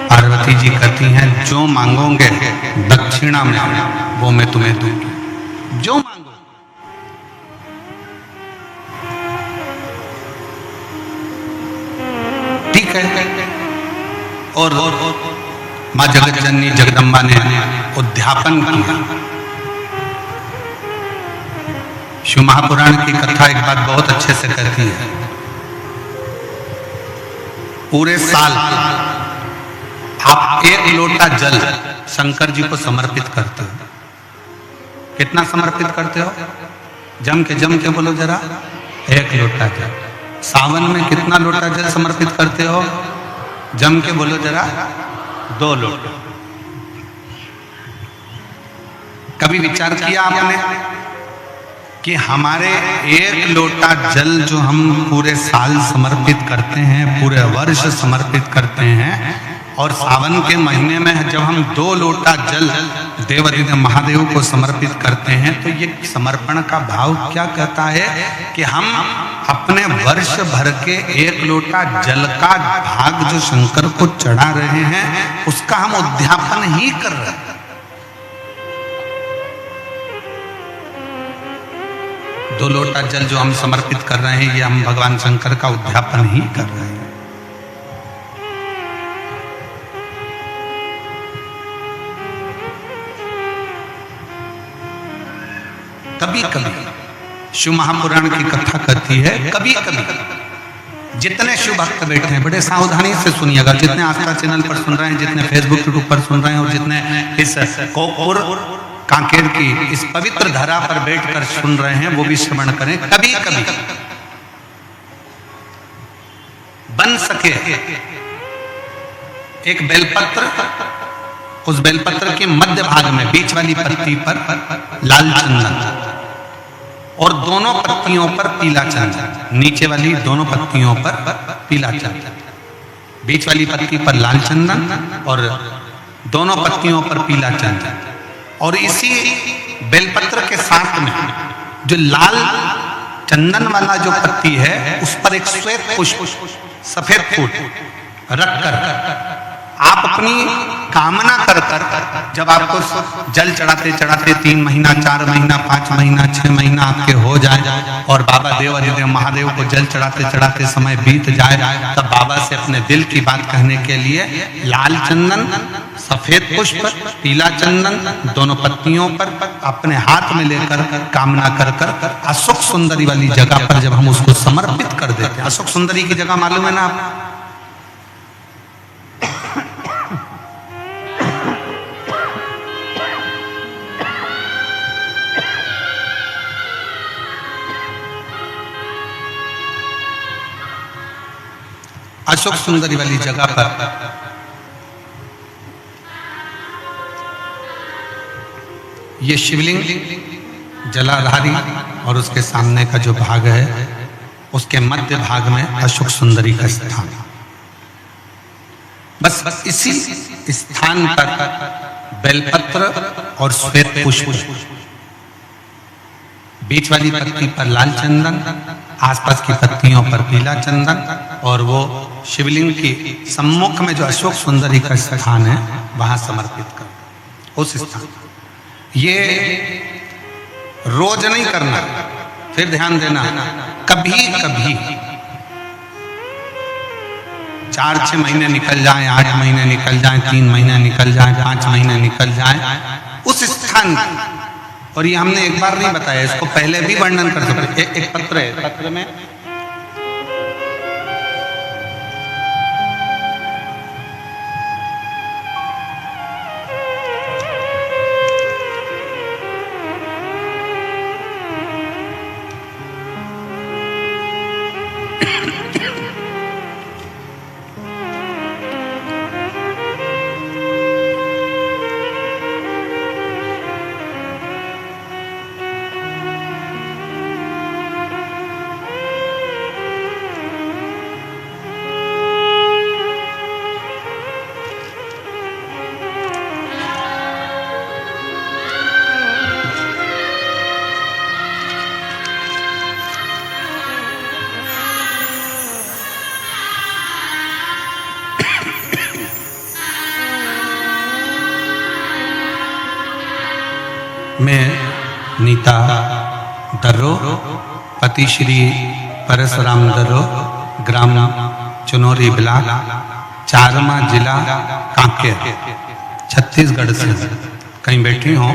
पार्वती जी कहती हैं जो मांगोगे दक्षिणा में वो मैं तुम्हें दूंगी, जो मांगो। ठीक है। और माँ जगत जननी जगदम्बा ने उद्यापन किया। शिव महापुराण की कथा एक बात बहुत अच्छे से कहती है, पूरे साल आप 1 लोटा जल शंकर जी को समर्पित करते हो। कितना समर्पित करते हो? जम के बोलो जरा। 1 लोटा जल। सावन में कितना लोटा जल समर्पित करते हो? जम के बोलो जरा। 2 लोटा। कभी विचार किया आपने कि हमारे 1 लोटा जल जो हम पूरे साल समर्पित करते हैं, पूरे वर्ष समर्पित करते हैं, और सावन के महीने में जब हम 2 लोटा जल देवाधिदेव महादेव को समर्पित करते हैं, तो ये समर्पण का भाव क्या कहता है कि हम अपने वर्ष भर के 1 लोटा जल का भाग जो शंकर को चढ़ा रहे हैं उसका हम उद्यापन ही कर रहे हैं। 2 लोटा जल जो हम समर्पित कर रहे हैं, ये हम भगवान शंकर का उद्यापन ही कर रहे हैं। कभी कभी शिव महापुराण की कथा कहती है, कभी कभी जितने शिव भक्त बैठे हैं बड़े सावधानी से सुनिएगा, जितने आस्था चैनल पर सुन रहे हैं, जितने फेसबुक यूट्यूब पर सुन रहे हैं और जितने इस कोकपुर कांकेर की इस पवित्र धरा पर बैठकर सुन रहे हैं, वो भी श्रवण करें। कभी कभी बन सके एक बेलपत्र, उस बेलपत्र के मध्य भाग में बीच वाली पत्ती पर लाल चंदन और दोनों पत्तियों पर पीला चंदन, नीचे वाली दोनों पत्तियों पर पीला चंदन, बीच वाली पत्ती पर लाल चंदन और दोनों पत्तियों पर पीला चंदन, और इसी बेलपत्र के साथ में जो लाल चंदन वाला जो पत्ती है उस पर एक श्वेत पुष्प, सफेद फूल रखकर आप अपनी कामना कर कर, जब आपको जल चढ़ाते चढ़ाते 3 महीना 4 महीना 5 महीना 6 महीना आपके हो जाए और बाबा देव अधिदेव महादेव को जल चढ़ाते चढ़ाते समय बीत जाए, तब बाबा से अपने दिल की बात कहने के लिए लाल चंदन, सफेद पुष्प, पीला चंदन दोनों पत्तियों पर अपने हाथ में लेकर कामना कर कर अशोक सुंदरी वाली जगह पर जब हम उसको समर्पित कर देते हैं, अशोक सुंदरी की जगह मालूम है ना आप? अशोक सुंदरी वाली जगह पर ये शिवलिंग जलाधारी और उसके सामने का जो भाग है उसके मध्य भाग में अशोक सुंदरी का स्थान। बस इसी स्थान पर बेलपत्र और श्वेत पुष्प, बीच वाली पत्ती पर लाल चंदन, आसपास की पत्तियों पर पीला चंदन, और वो शिवलिंग की सम्मुख में जो अशोक सुंदरी का स्थान है वहां समर्पित कर। उस स्थान ये रोज नहीं करना, फिर ध्यान देना, कभी कभी 4-6 महीने निकल जाए, 8 महीने निकल जाए, 3 महीने निकल जाए, 5 महीने निकल जाए, उस स्थान, और ये हमने एक बार नहीं बताया, इसको पहले भी वर्णन कर सकते। एक पत्र है, पत्र में मैं नीता दर्रो, पति श्री परशुराम दर्रो, ग्राम चुनौरी ब्लॉक, चारमा जिला कांकेर, छत्तीसगढ़ से। कहीं बैठी हो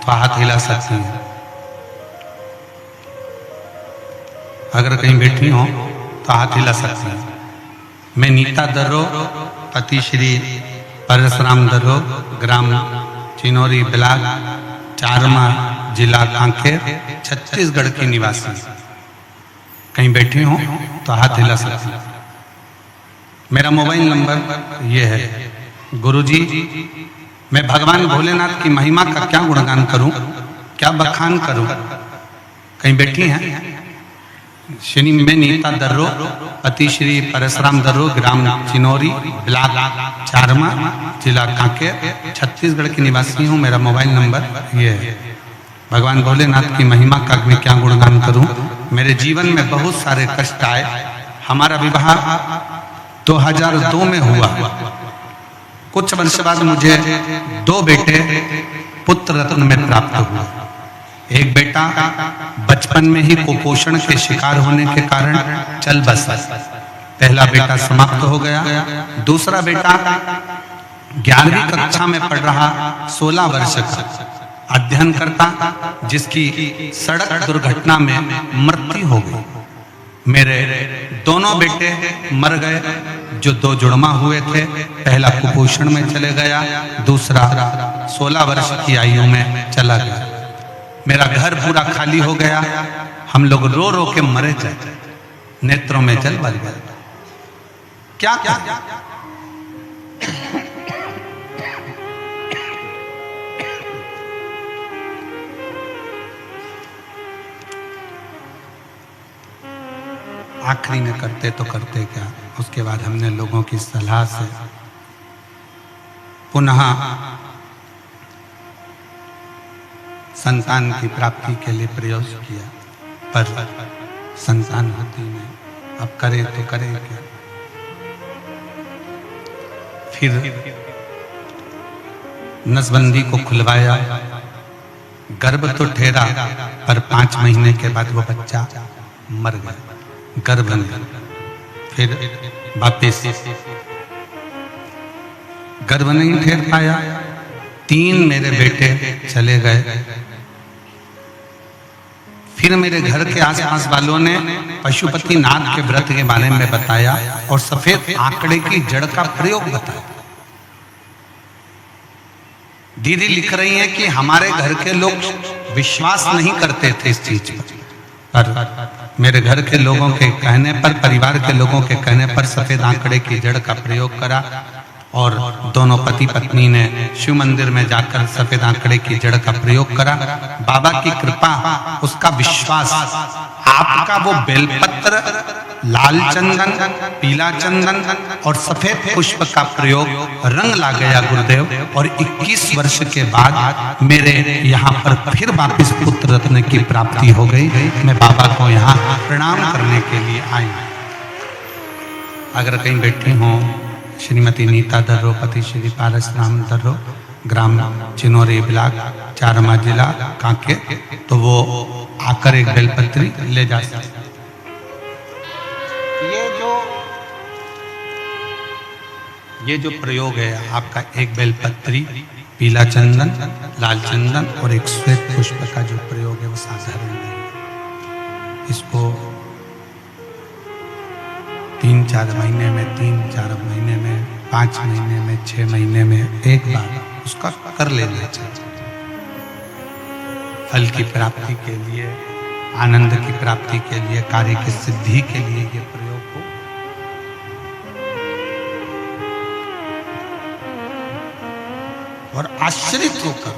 तो हाथ हिला सकती हैं, अगर कहीं बैठी हो तो हाथ हिला सकती हैं। मैं नीता दर्रो, पति श्री परशुराम दर्रो, ग्राम चिनौरी ब्लॉक, चारमा जिला कांकेर, छत्तीसगढ़ की निवासी। कहीं बैठे हो तो हाथ हिला सकते हैं। मेरा मोबाइल नंबर ये है। गुरुजी, मैं भगवान भोलेनाथ की महिमा का क्या गुणगान करूं, क्या बखान करूं? कहीं बैठी हैं? श्री मैं नीता दर्रो, पति श्री परशुराम दर्रो, ग्राम चिनौरी ब्लॉक, चारमा जिला कांकेर, छत्तीसगढ़ की निवासी हूँ। मेरा मोबाइल नंबर ये है। भगवान भोलेनाथ की महिमा का मैं क्या गुणगान करूं? मेरे जीवन में बहुत सारे कष्ट आए। हमारा विवाह 2002 में हुआ। कुछ वर्ष बाद मुझे 2 बेटे पुत्र रत्न में प्राप्त हुए। एक बेटा बचपन में ही कुपोषण के शिकार होने के कारण चल बसा, पहला बेटा समाप्त हो गया। दूसरा बेटा 11वीं कक्षा में पढ़ रहा, 16 वर्ष का अध्ययन करता, जिसकी सड़क दुर्घटना में मृत्यु हो गई। मेरे दोनों बेटे मर गए, जो 2 जुड़वा हुए थे। पहला कुपोषण में चले गया, दूसरा 16 वर्ष की आयु में चला गया। मेरा घर पूरा खाली हो गया, हम लोग रो रो के मरे जाते, नेत्रों में जल भर गया। क्या क्या आखिरी में करते तो करते क्या। उसके बाद हमने लोगों की सलाह से पुनः संतान की प्राप्ति के लिए प्रयास किया, पर संतान होती नहीं। अब करे तो करे क्या। फिर नसबंदी को खुलवाया, गर्भ तो ठहरा, पर 5 महीने के बाद वो बच्चा मर गया, गर्भ में। फिर वापिस गर्भ नहीं ठहर पाया, 3 मेरे बेटे चले गए। फिर मेरे घर के आसपास वालों ने पशुपति नाथ के व्रत के बारे में बताया और सफेद आंकड़े की जड़ का प्रयोग बताया। दीदी लिख रही हैं कि हमारे घर के लोग विश्वास नहीं करते थे इस चीज पर मेरे घर के लोगों के कहने पर, परिवार के लोगों के कहने पर सफेद आंकड़े की जड़ का प्रयोग करा और दोनों पति पत्नी ने शिव मंदिर में जाकर सफेद आंकड़े की जड़ का प्रयोग करा। बाबा की कृपा, उसका विश्वास, आपका वो बेलपत्र, लाल चंदन, पीला चंदन और सफेद पुष्प का प्रयोग रंग ला गया गुरुदेव। और 21 वर्ष के बाद मेरे यहाँ पर फिर वापिस पुत्र रत्न की प्राप्ति हो गई। मैं बाबा को यहाँ प्रणाम करने के लिए आई। अगर कहीं बैठी हों श्रीमती नीता दर्रो, पति श्री पारस राम दर्रो, ग्राम चिनोरी ब्लॉक, चारमा जिला कांके, तो वो आकर एक बेलपत्री ले जा सकते। ये जो प्रयोग है आपका, एक बेलपत्री, पीला चंदन, लाल चंदन और एक श्वेत पुष्प का जो प्रयोग है वो साधारण नहीं। इसको 3-4 महीने में, 3-4 महीने में, 5 महीने में, 6 महीने में एक बार उसका कर लेना चाहिए। फल की प्राप्ति के लिए, आनंद की प्राप्ति के लिए, कार्य की सिद्धि के लिए ये प्रयोग हो। और आश्रित होकर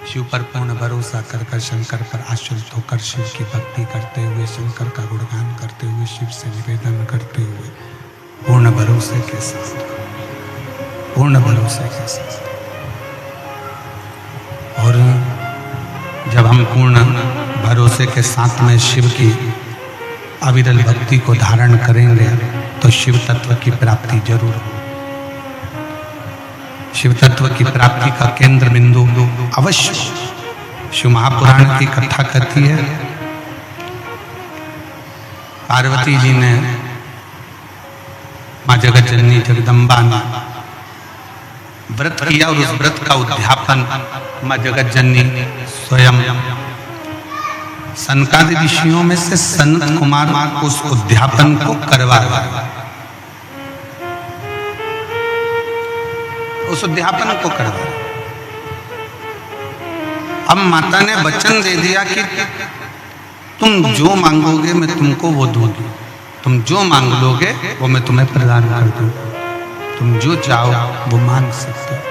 शिव पर पूर्ण भरोसा कर शंकर पर आश्रित होकर शिव की भक्ति करते हुए, शंकर का गुणगान करते हुए, शिव से निवेदन करते हुए, पूर्ण भरोसे के साथ, पूर्ण भरोसे के साथ। और जब हम पूर्ण भरोसे के साथ में शिव की अविरल भक्ति को धारण करेंगे तो शिव तत्व की प्राप्ति जरूर हो। शिव तत्व की प्राप्ति का केंद्र बिंदु अवश्य। शिव महापुराण की कथा कहती है, पार्वती जी ने, मां जगत जननी जगदम्बा ने व्रत किया और उस व्रत का उद्यापन मां जगत जननी स्वयं सनकादि ऋषियों में से सनत कुमार को उस उद्यापन को करवाया, उस उद्यापन को करवाया। अब माता ने वचन दे दिया कि तुम जो मांगोगे मैं तुमको वो दूंगी, तुम जो मांग लोगे वो मैं तुम्हें प्रदान कर दूंगी, तुम जो चाहो वो मांग सकते हो।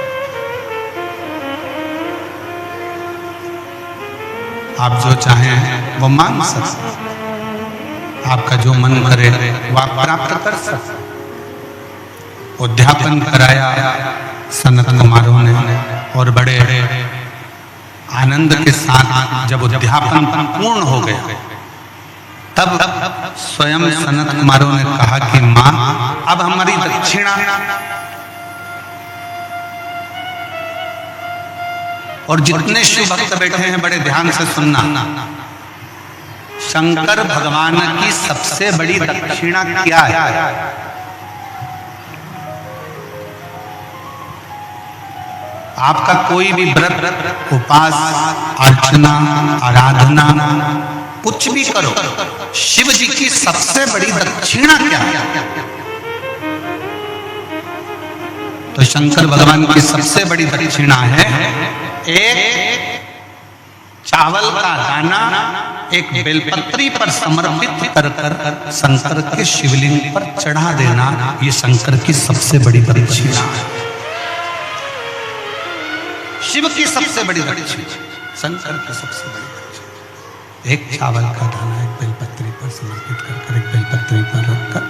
आप जो चाहें वो मांग सकते, आपका जो मन करे वो आप प्राप्त कर सकते। उद्यापन कराया सनत कुमारों ने और बड़े आनंद के साथ जब उद्यापन पूर्ण हो गया तब स्वयं सनत कुमारों ने कहा कि मां अब हमारी दक्षिणा और जितने शिव भक्त बैठे हैं बड़े ध्यान से सुनना, शंकर भगवान की सबसे बड़ी दक्षिणा क्या है? आपका कोई भी व्रत, उपास, अर्चना, आराधना कुछ भी करो, शिव जी की सबसे बड़ी दक्षिणा क्या है? तो शंकर भगवान की सबसे बड़ी दक्षिणा है एक चावल का दाना एक बेलपत्री पर समर्पित कर कर शंकर के शिवलिंग पर चढ़ा देना। ये शंकर की सबसे बड़ी दक्षिणा है, शिव की सबसे बड़ी दक्षिणा, शंकर की सबसे बड़ी दक्षिणा। एक चावल का दाना एक बेलपत्री पर समर्पित कर कर, एक बेलपत्री पर रखकर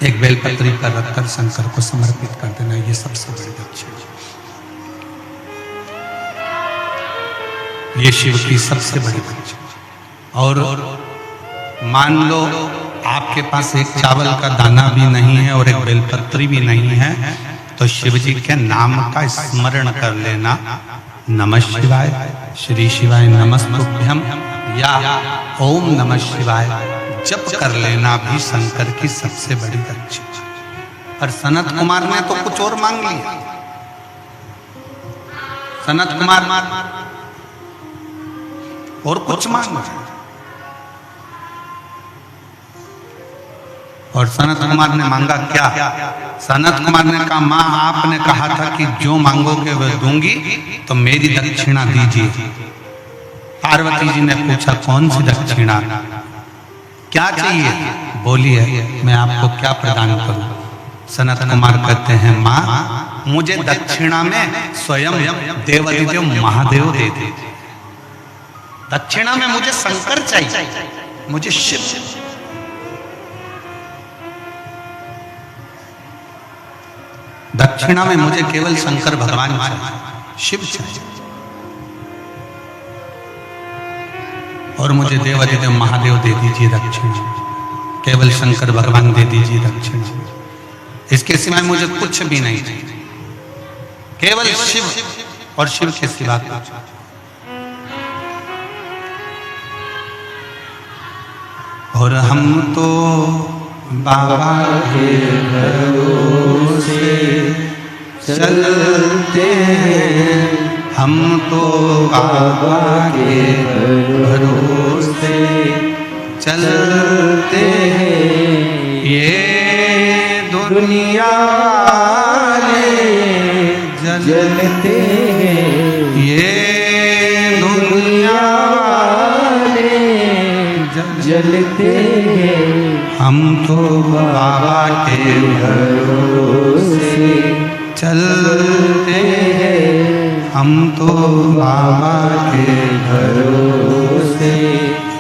एक बेलपत्री पर रखकर शंकर को समर्पित कर देना, ये सबसे बड़ी दक्षिणा, ये शिव की सबसे बड़ी दक्षिणा। और मान लो आपके पास एक चावल का दाना भी नहीं है और एक बेलपत्री भी नहीं है, तो शिव जी के नाम का स्मरण कर लेना, नमः शिवाय, श्री शिवाय नमस्तुभ्यम या ओम नमः शिवाय जप कर लेना भी शंकर की सबसे बड़ी दक्षिणा। पर सनत कुमार ने तो कुछ और मांग लिया। सनत कुमार और कुछ मांग लिया, और सनत कुमार ने मांगा क्या? सनत कुमार ने कहा, मां आपने कहा था कि जो मांगोगे वह दूंगी, तो मेरी दक्षिणा दीजिए। पार्वती जी ने पूछा, कौन सी दक्षिणा, क्या चाहिए? बोलिए, मैं आपको क्या प्रदान करूं? सनत कुमार कहते हैं, मां मुझे दक्षिणा में स्वयं देवाधिदेव महादेव दे दीजिए। दक्षिणा में मुझे शंकर चाहिए, मुझे शिव। दक्षिणा में मुझे केवल शंकर भगवान चाहिए, शिव चाहिए, और मुझे देवाधिदेव महादेव दे दीजिए दक्षिणा, केवल शंकर भगवान दे दीजिए दक्षिणा। इसके सिवाय मुझे कुछ भी नहीं चाहिए, केवल शिव और शिव के सिवा कुछ। और हम तो बाबा के भरोसे चलते हैं, हम तो बाबा के भरोसे चलते हैं, ये दुनिया जलते हैं, ये दुनिया जलते हैं, हम तो बाबा के भरोसे चलते हैं, हम तो बाबा के भरोसे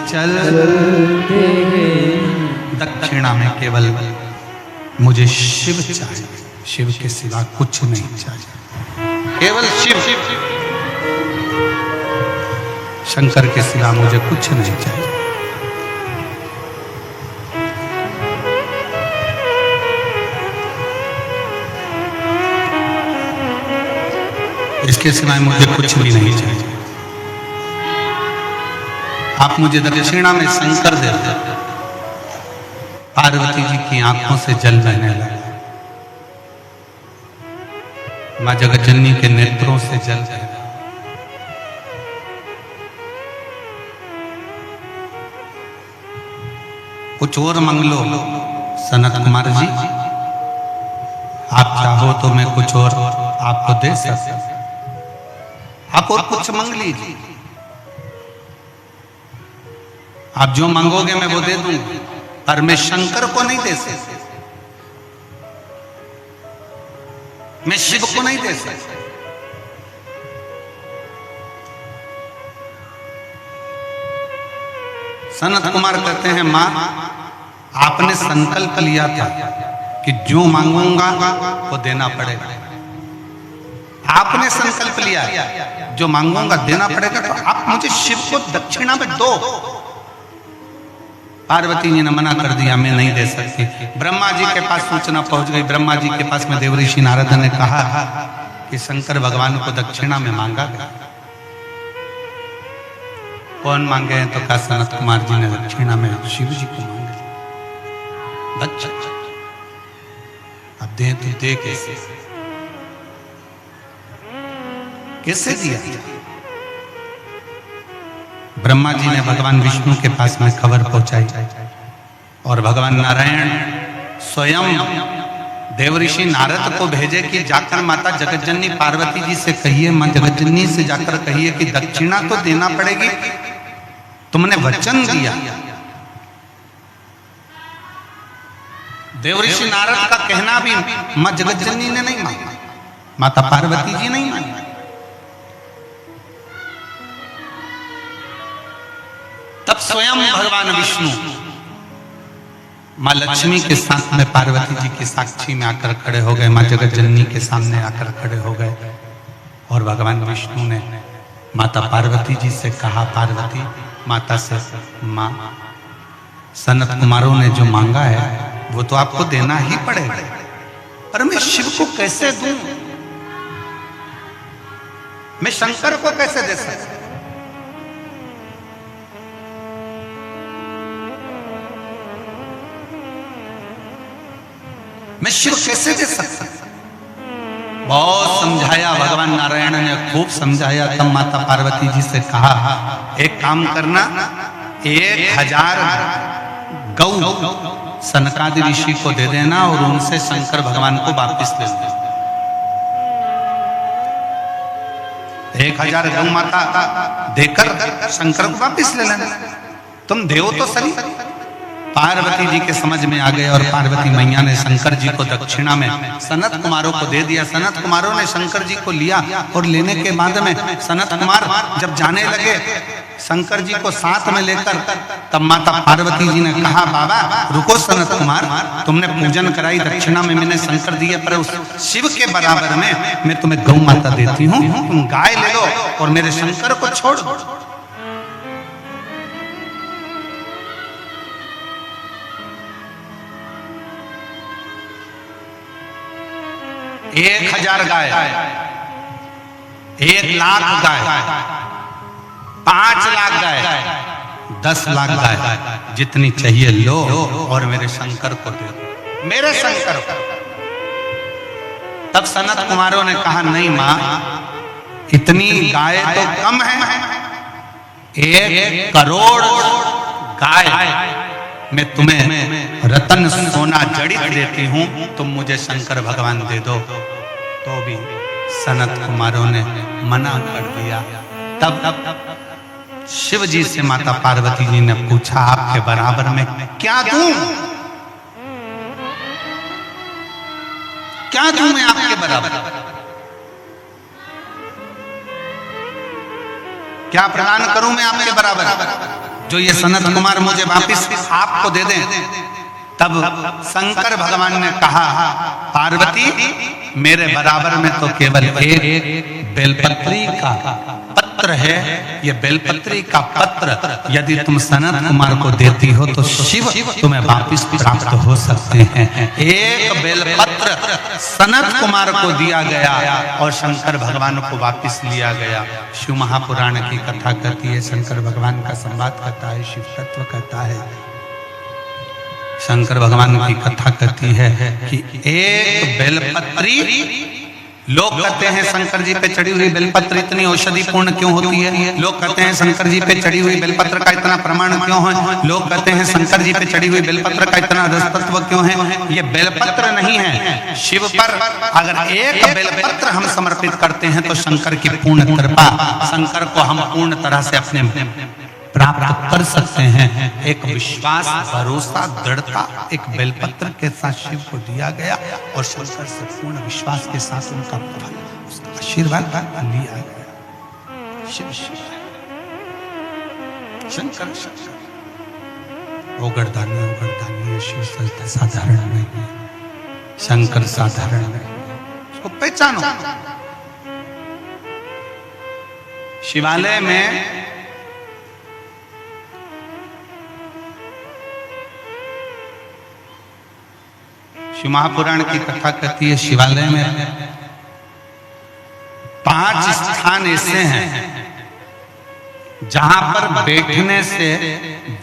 चलते हैं। दक्षिणा में केवल मुझे शिव चाहिए, शिव के सिवा कुछ नहीं चाहिए, केवल शिव। शंकर के सिवा मुझे कुछ नहीं चाहिए। इसके सिवाय मुझे कुछ भी नहीं चाहिए। आप मुझे दक्षिणा में शंकर दे दे। पार्वती जी की आंखों से जल बहने लगा, मां जगतजननी के नेत्रों से जल बह रहा। कुछ और मांग लो सनत कुमार जी, आप चाहो तो मैं कुछ और आपको दे सकता, आप और कुछ मांग लीजिए, आप जो मांगोगे मैं वो दे दूंगा, पर मैं शंकर को नहीं दे सकता, मैं शिव को नहीं दे सकता। सनत कुमार कहते हैं, मां आपने संकल्प लिया था कि जो मांगूंगा वो देना पड़ेगा। आपने संकल्प लिया जो मांगूंगा देना पड़ेगा, तो आप मुझे शिव को दक्षिणा में दो। पार्वती जी ने मना कर दिया, मैं नहीं दे सकती। ब्रह्मा जी के पास सूचना पहुंच गई। ब्रह्मा जी के पास में देवऋषि नारद ने कहा कि शंकर भगवान को दक्षिणा में मांगा गया। कौन मांगे हैं? तो कहा सनत कुमार जी ने दक्षिणा में शिव जी को मांगे। दक्षिणा अब दे तो दे कैसे, कैसे दिया? ब्रह्मा जी ने भगवान विष्णु के पास में खबर पहुंचाई और भगवान नारायण स्वयं देवऋषि नारद को भेजे कि जाकर माता जगतजननी पार्वती जी से कहिए, मां जगतजननी से जाकर कहिए कि दक्षिणा तो देना पड़ेगी, तुमने वचन दिया। देवऋषि नारद का कहना भी मां जगतजननी ने नहीं माना, माता पार्वती जी नहीं मानी। तब स्वयं भगवान विष्णु मां लक्ष्मी के साथ में पार्वती जी की साक्षी में आकर खड़े हो गए, मां जगतजननी के सामने आकर खड़े हो गए और भगवान विष्णु ने माता पार्वती जी से कहा, पार्वती माता से, मां सनत कुमारों ने जो मांगा है वो तो आपको देना ही पड़ेगा, पर मैं शिव को कैसे दूं? मैं शंकर को कैसे दे सकता? मैं शिव कैसे दे सकता? बहुत समझाया भगवान नारायण ने, खूब समझाया। तब माता पार्वती जी से कहा, एक काम करना, 1000 गौ सनकादि ऋषि को दे देना और उनसे शंकर भगवान को वापिस ले लेना। 1000 गौ माता देकर शंकर को वापिस ले लेना। तुम देव तो सही। पार्वती जी के समझ में आ गए और पार्वती मैया ने शंकर जी को दक्षिणा में सनत कुमारों को दे दिया। सनत कुमारों ने शंकर जी को लिया और लेने के बाद में सनत कुमार जब जाने लगे शंकर जी को साथ में लेकर, तब माता पार्वती जी ने कहा, बाबा रुको सनत कुमार, तुमने पूजन कराई, दक्षिणा में मैंने शंकर दिए, पर उस शिव के बराबर में मैं तुम्हें गौ माता देती हूँ, तुम गाय ले लो और मेरे शंकर को छोड़ दो। 1000 गाय, 1,00,000 गाय, 5 लाख गाय, 10 लाख गाय, जितनी चाहिए लो और मेरे शंकर को दे दो, मेरे शंकर को। तब सनत कुमारों ने कहा, नहीं मां, इतनी गाय तो कम है, 1 करोड़ गाय मैं तुम्हें रतन सोना जड़ित देती हूं, तुम मुझे शंकर भगवान दे दो। तो भी सनत कुमारों ने मना कर दिया। तब शिव जी से माता पार्वती जी ने पूछा, आपके बराबर में क्या दूं? क्या दूं मैं आपके बराबर? क्या प्रदान करूं मैं आपके बराबर जो ये सनत कुमार मुझे वापिस आपको दे दें? तब शंकर भगवान ने कहा, पार्वती मेरे बराबर में तो केवल एक बेलपत्री का पत्र है, ये बेलपत्री का पत्र यदि तुम सनत कुमार को देती हो तो शिव तुम्हें वापिस प्राप्त हो सकते हैं। एक बेलपत्र सनत कुमार को दिया गया और शंकर भगवान को वापिस लिया गया। शिव महापुराण की कथा कहती है, शंकर भगवान का संवाद कहता है, शिव तत्व कहता है। शंकर भगवान की कथा कहती है कि एक बेलपत्री, लोग कहते हैं शंकर जी पे चढ़ी हुई बेलपत्र इतनी औषधि पूर्ण क्यों होती है? लोग कहते हैं शंकर जी पे चढ़ी हुई बेलपत्र का इतना प्रमाण क्यों है? लोग कहते हैं शंकर जी पे चढ़ी हुई बेलपत्र का इतना रसतत्व क्यों है? ये बेलपत्र नहीं है, शिव पर अगर एक बेलपत्र हम समर्पित करते हैं तो शंकर की पूर्ण कृपा, शंकर को हम पूर्ण तरह से अपने प्राप्त कर सकते हैं। एक विश्वास, भरोसा, दृढ़ता एक बेलपत्र के साथ शिव को दिया गया और शंकर से पूर्ण विश्वास के साथ उनका फल, उसका आशीर्वाद लिया गया। शिव शिव, शंकर शंकर, ओगरदानी शिव साधारण नहीं है, शंकर साधारण नहीं है, उसको पहचानो। शिवालय में शिव महापुराण की कथा कहती है शिवालय में 5 स्थान ऐसे हैं जहां पर बैठने से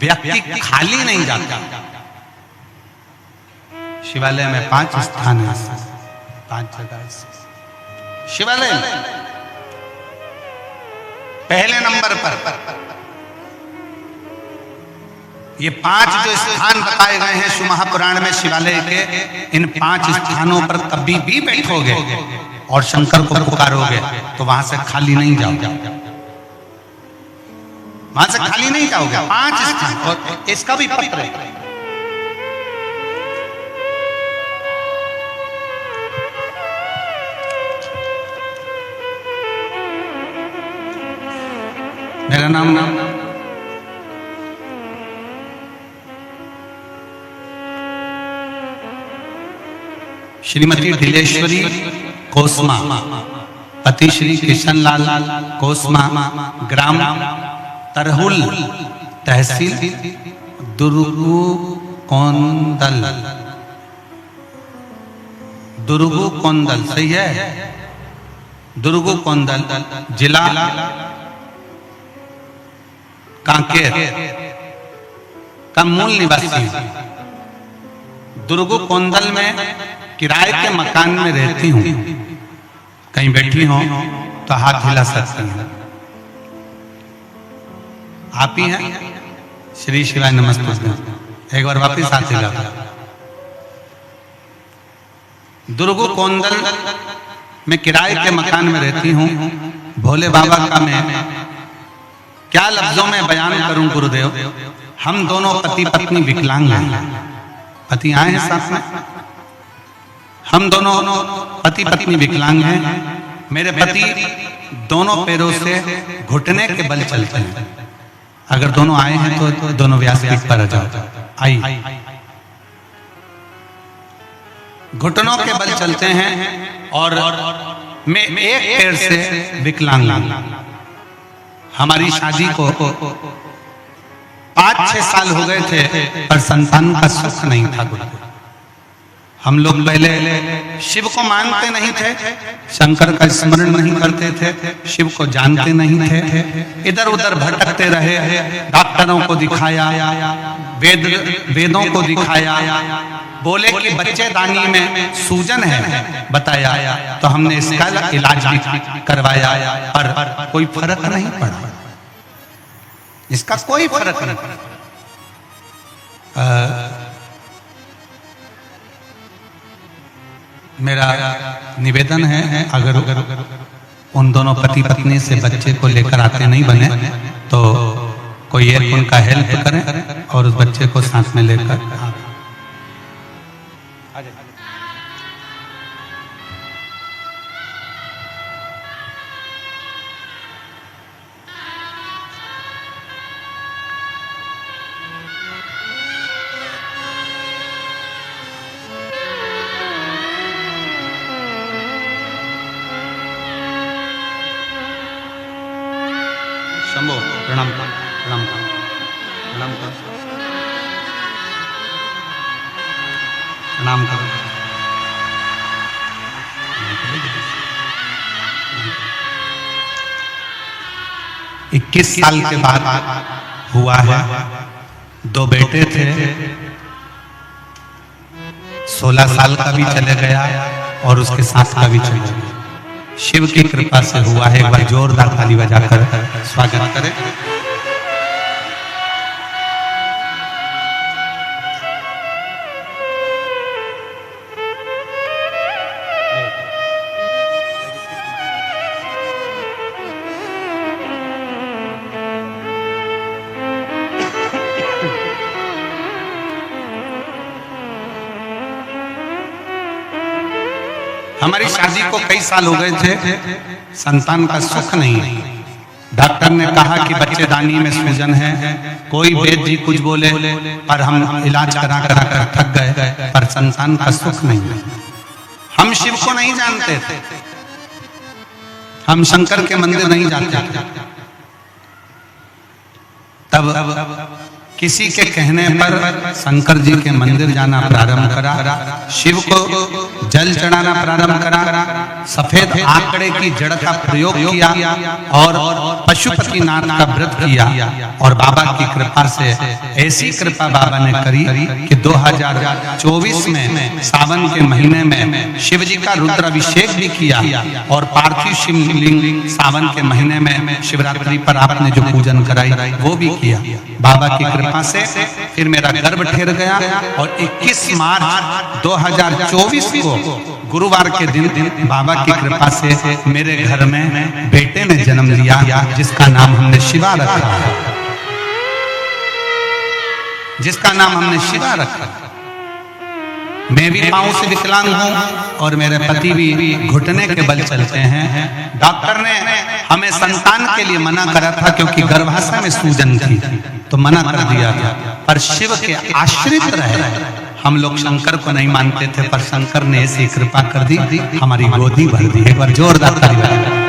व्यक्ति खाली नहीं जाता। शिवालय में 5 स्थान है, 5 जगह शिवालय में। पहले नंबर पर ये 5 जो स्थान बताए गए हैं शिव महापुराण में शिवालय के, इन 5 स्थानों पर कभी भी बैठोगे और शंकर को पुकारोगे तो वहां से खाली नहीं जाओगे, वहां से खाली नहीं जाओगे। 5 स्थान, और इसका भी पत्र है। मेरा नाम श्रीमती ढिलेश्वरी कोसमा, पति श्री कृष्णलाल कोसमा, ग्राम तरहुल, तहसील दुर्गुकोंदल। दुर्गुकोंदल सही है? दुर्गुकोंदल, जिला कांकेर का मूल निवासी। दुर्गुकोंदल में किराए के मकान में रहती हूँ। कहीं बैठी हो तो हाथ हिला सकती हैं। आप ही हैं? श्री शिवाय नमस्ते। एक बार वापिस हाथ हिला। दुर्गुकोंदल में किराए के मकान में रहती हूँ। भोले बाबा का मैं क्या लफ्जों में बयान करूं गुरुदेव। हम दोनों पति पत्नी विकलांग हैं। पति आए हैं साथ में। हम दोनों पति पत्नी विकलांग हैं। मेरे पति दोनों पैरों से घुटने के बल चलते हैं। अगर दोनों आए हैं तो दोनों व्यासपीठ पर आ जाओ। आई घुटनों के बल चलते हैं और मैं एक पैर से विकलांग हूं। हमारी शादी को 5-6 साल हो गए थे पर संतान का सुख नहीं था। हम लोग पहले शिव को मानते नहीं थे, शंकर का स्मरण नहीं करते थे, शिव को जानते नहीं थे, इधर उधर भटकते रहे। डॉक्टरों को दिखाया, वेदों को दिखाया, बोले कि बच्चेदानी में सूजन है बताया, तो हमने इसका इलाज भी करवाया पर कोई फर्क नहीं पड़ा। इसका कोई फर्क नहीं पड़ा। मेरा निवेदन है, अगर उन दोनों पति पत्नी से बच्चे को लेकर आते नहीं बने तो कोई एक उनका हेल्प करें और उस बच्चे को साथ में लेकर। शंभो प्रणाम प्रणाम प्रणाम करो, प्रणाम करो। 21 साल के बाद हुआ है। 2 बेटे थे। 16 साल का भी चले गया और उसके 7 का भी चले गया। शिव की कृपा से हुआ है। एक बार जोरदार ताली बजाकर स्वागत करें। हमारी शादी को कई साल हो गए थे, संतान का सुख नहीं। डॉक्टर ने कहा कि बच्चेदानी में सूजन है। कोई वैद्य जी कुछ बोले पर हम इलाज करा कर थक गए, पर संतान का सुख नहीं। हम शिव को नहीं जानते थे, हम शंकर के मंदिर नहीं जाते थे। तब किसी के कहने पर शंकर जी के मंदिर जाना प्रारंभ करा, शिव को जल चढ़ाना प्रारंभ करा, सफेद आंकड़े की जड़ का प्रयोग किया और पशुपतिनाथ का व्रत किया। और बाबा की कृपा से ऐसी कृपा बाबा ने करी कि 2024 में सावन के महीने में शिव जी का रुद्राभिषेक भी किया और पार्थिव शिवलिंग सावन के महीने में शिवरात्रि पर आपने जो पूजन कराई वो भी किया। बाबा की कृपा से फिर मेरा गर्भ ठहर गया और 21 मार्च 2024 को गुरुवार के दिन बाबा की कृपा से मेरे घर में बेटे ने जन्म लिया, जिसका नाम हमने शिवा रखा, जिसका नाम हमने शिवा रखा। मैं भी पांव से विकलांग हूं और मेरे पति भी घुटने के बल चलते हैं। डॉक्टर ने हमें संतान के लिए मना करा था क्योंकि गर्भाशय में सूजन थी, तो मना कर दिया था। पर शिव के आश्रित रहे, हम लोग शंकर को नहीं मानते थे, पर शंकर ने ऐसी कृपा कर दी, हमारी गोदी भर दी। एक बार जोरदार ताली बजाएं।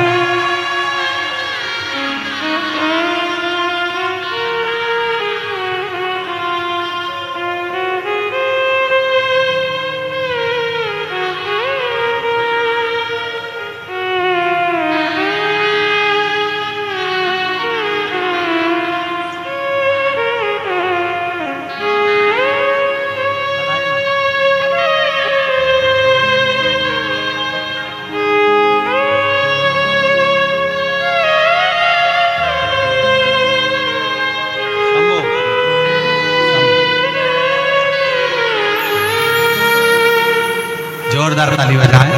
जोरदार ताली बजाएं।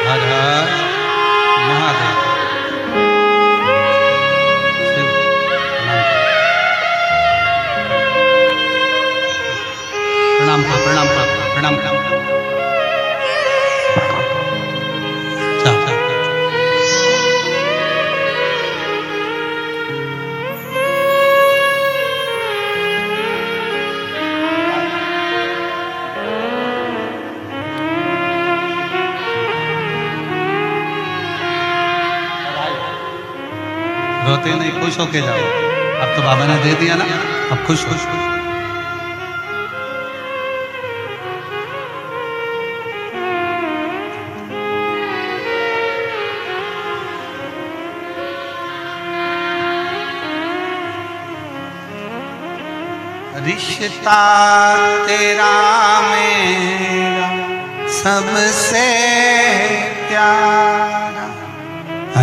हर हर महादेव। प्रणाम प्रणाम प्रणाम प्रणाम। रोते नहीं, खुश होके जाओ। अब तो बाबा ने दे दिया ना, अब खुश खुश। रिश्ता तेरा मेरा सबसे प्यारा,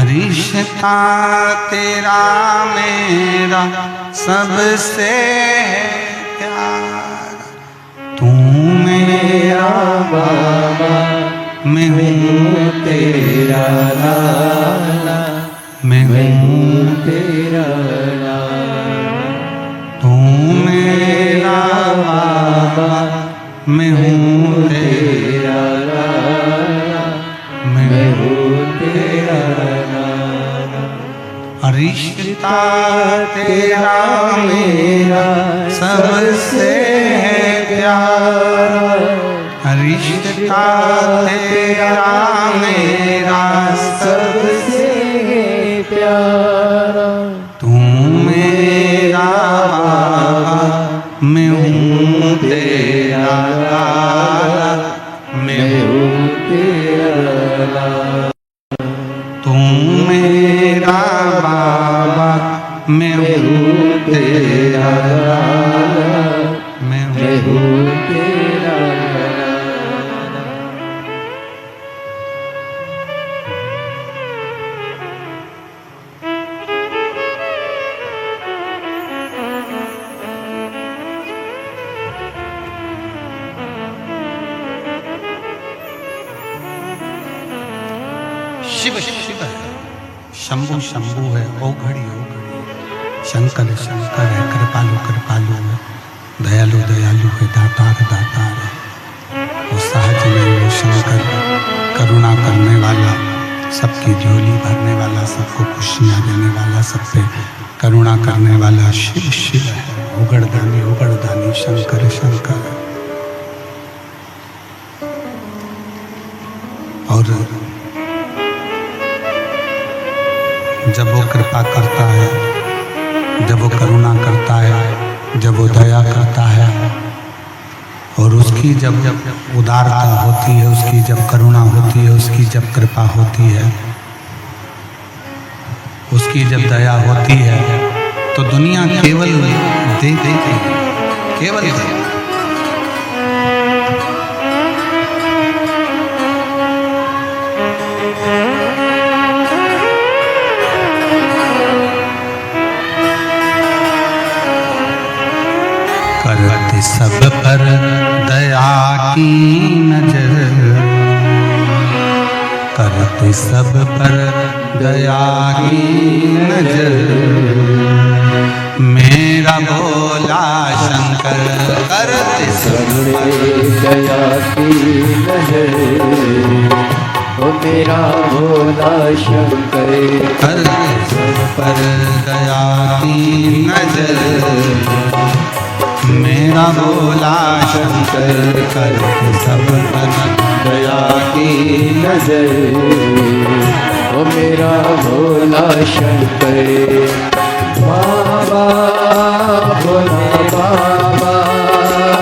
रिश्ता तेरा मेरा सबसे प्यारा। तू मेरा बाबा, मैं हूँ तेरा लाला, मैं हूँ तेरा लाला। तू मेरा बाबा, मैं हूँ तेरा लाला, मैं हूँ तेरा लाला। रिश्ता तेरा मेरा सबसे प्यारा, रिश्ता तेरा मेरा सबसे प्यारा। तू मेरा बाबा, मैं हूँ तेरा लाला, मैं हूँ तेरा लाला। तू मेरा बाबा, मैं हूँ तेरा लाला, मैं हूँ तेरा लाला। शिव शिव है, शंभु शंभु है, ओ घड़ी ओ घड़ी। शंकर शंकर है, कृपालु कृपालु है, दयालु दयालु है, दातार दातार है। वो सहज में वो शंकर, करुणा करने वाला, सबकी झोली भरने वाला, सबको खुशियाँ देने वाला, सब पे करुणा करने वाला शिव शिव है। उगड़दानी शंकर शंकर। और जब वो कृपा करता है जब वो करुणा करता है, जब वो दया करता है, और उसकी जब उदारता होती है, उसकी जब करुणा होती है, उसकी जब कृपा होती है, उसकी जब दया होती है, तो दुनिया केवल देखती है, केवल करते सब पर दया की नजर, करते सब पर दया की नजर, मेरा भोला शंकर करते सब पर दया की नजर, ओ मेरा भोला शंकर करते सब पर दया की नजर, मेरा भोला शंकर करते सब पर दया की नजर, ओ मेरा भोला शंकर बाबा भोला बाबा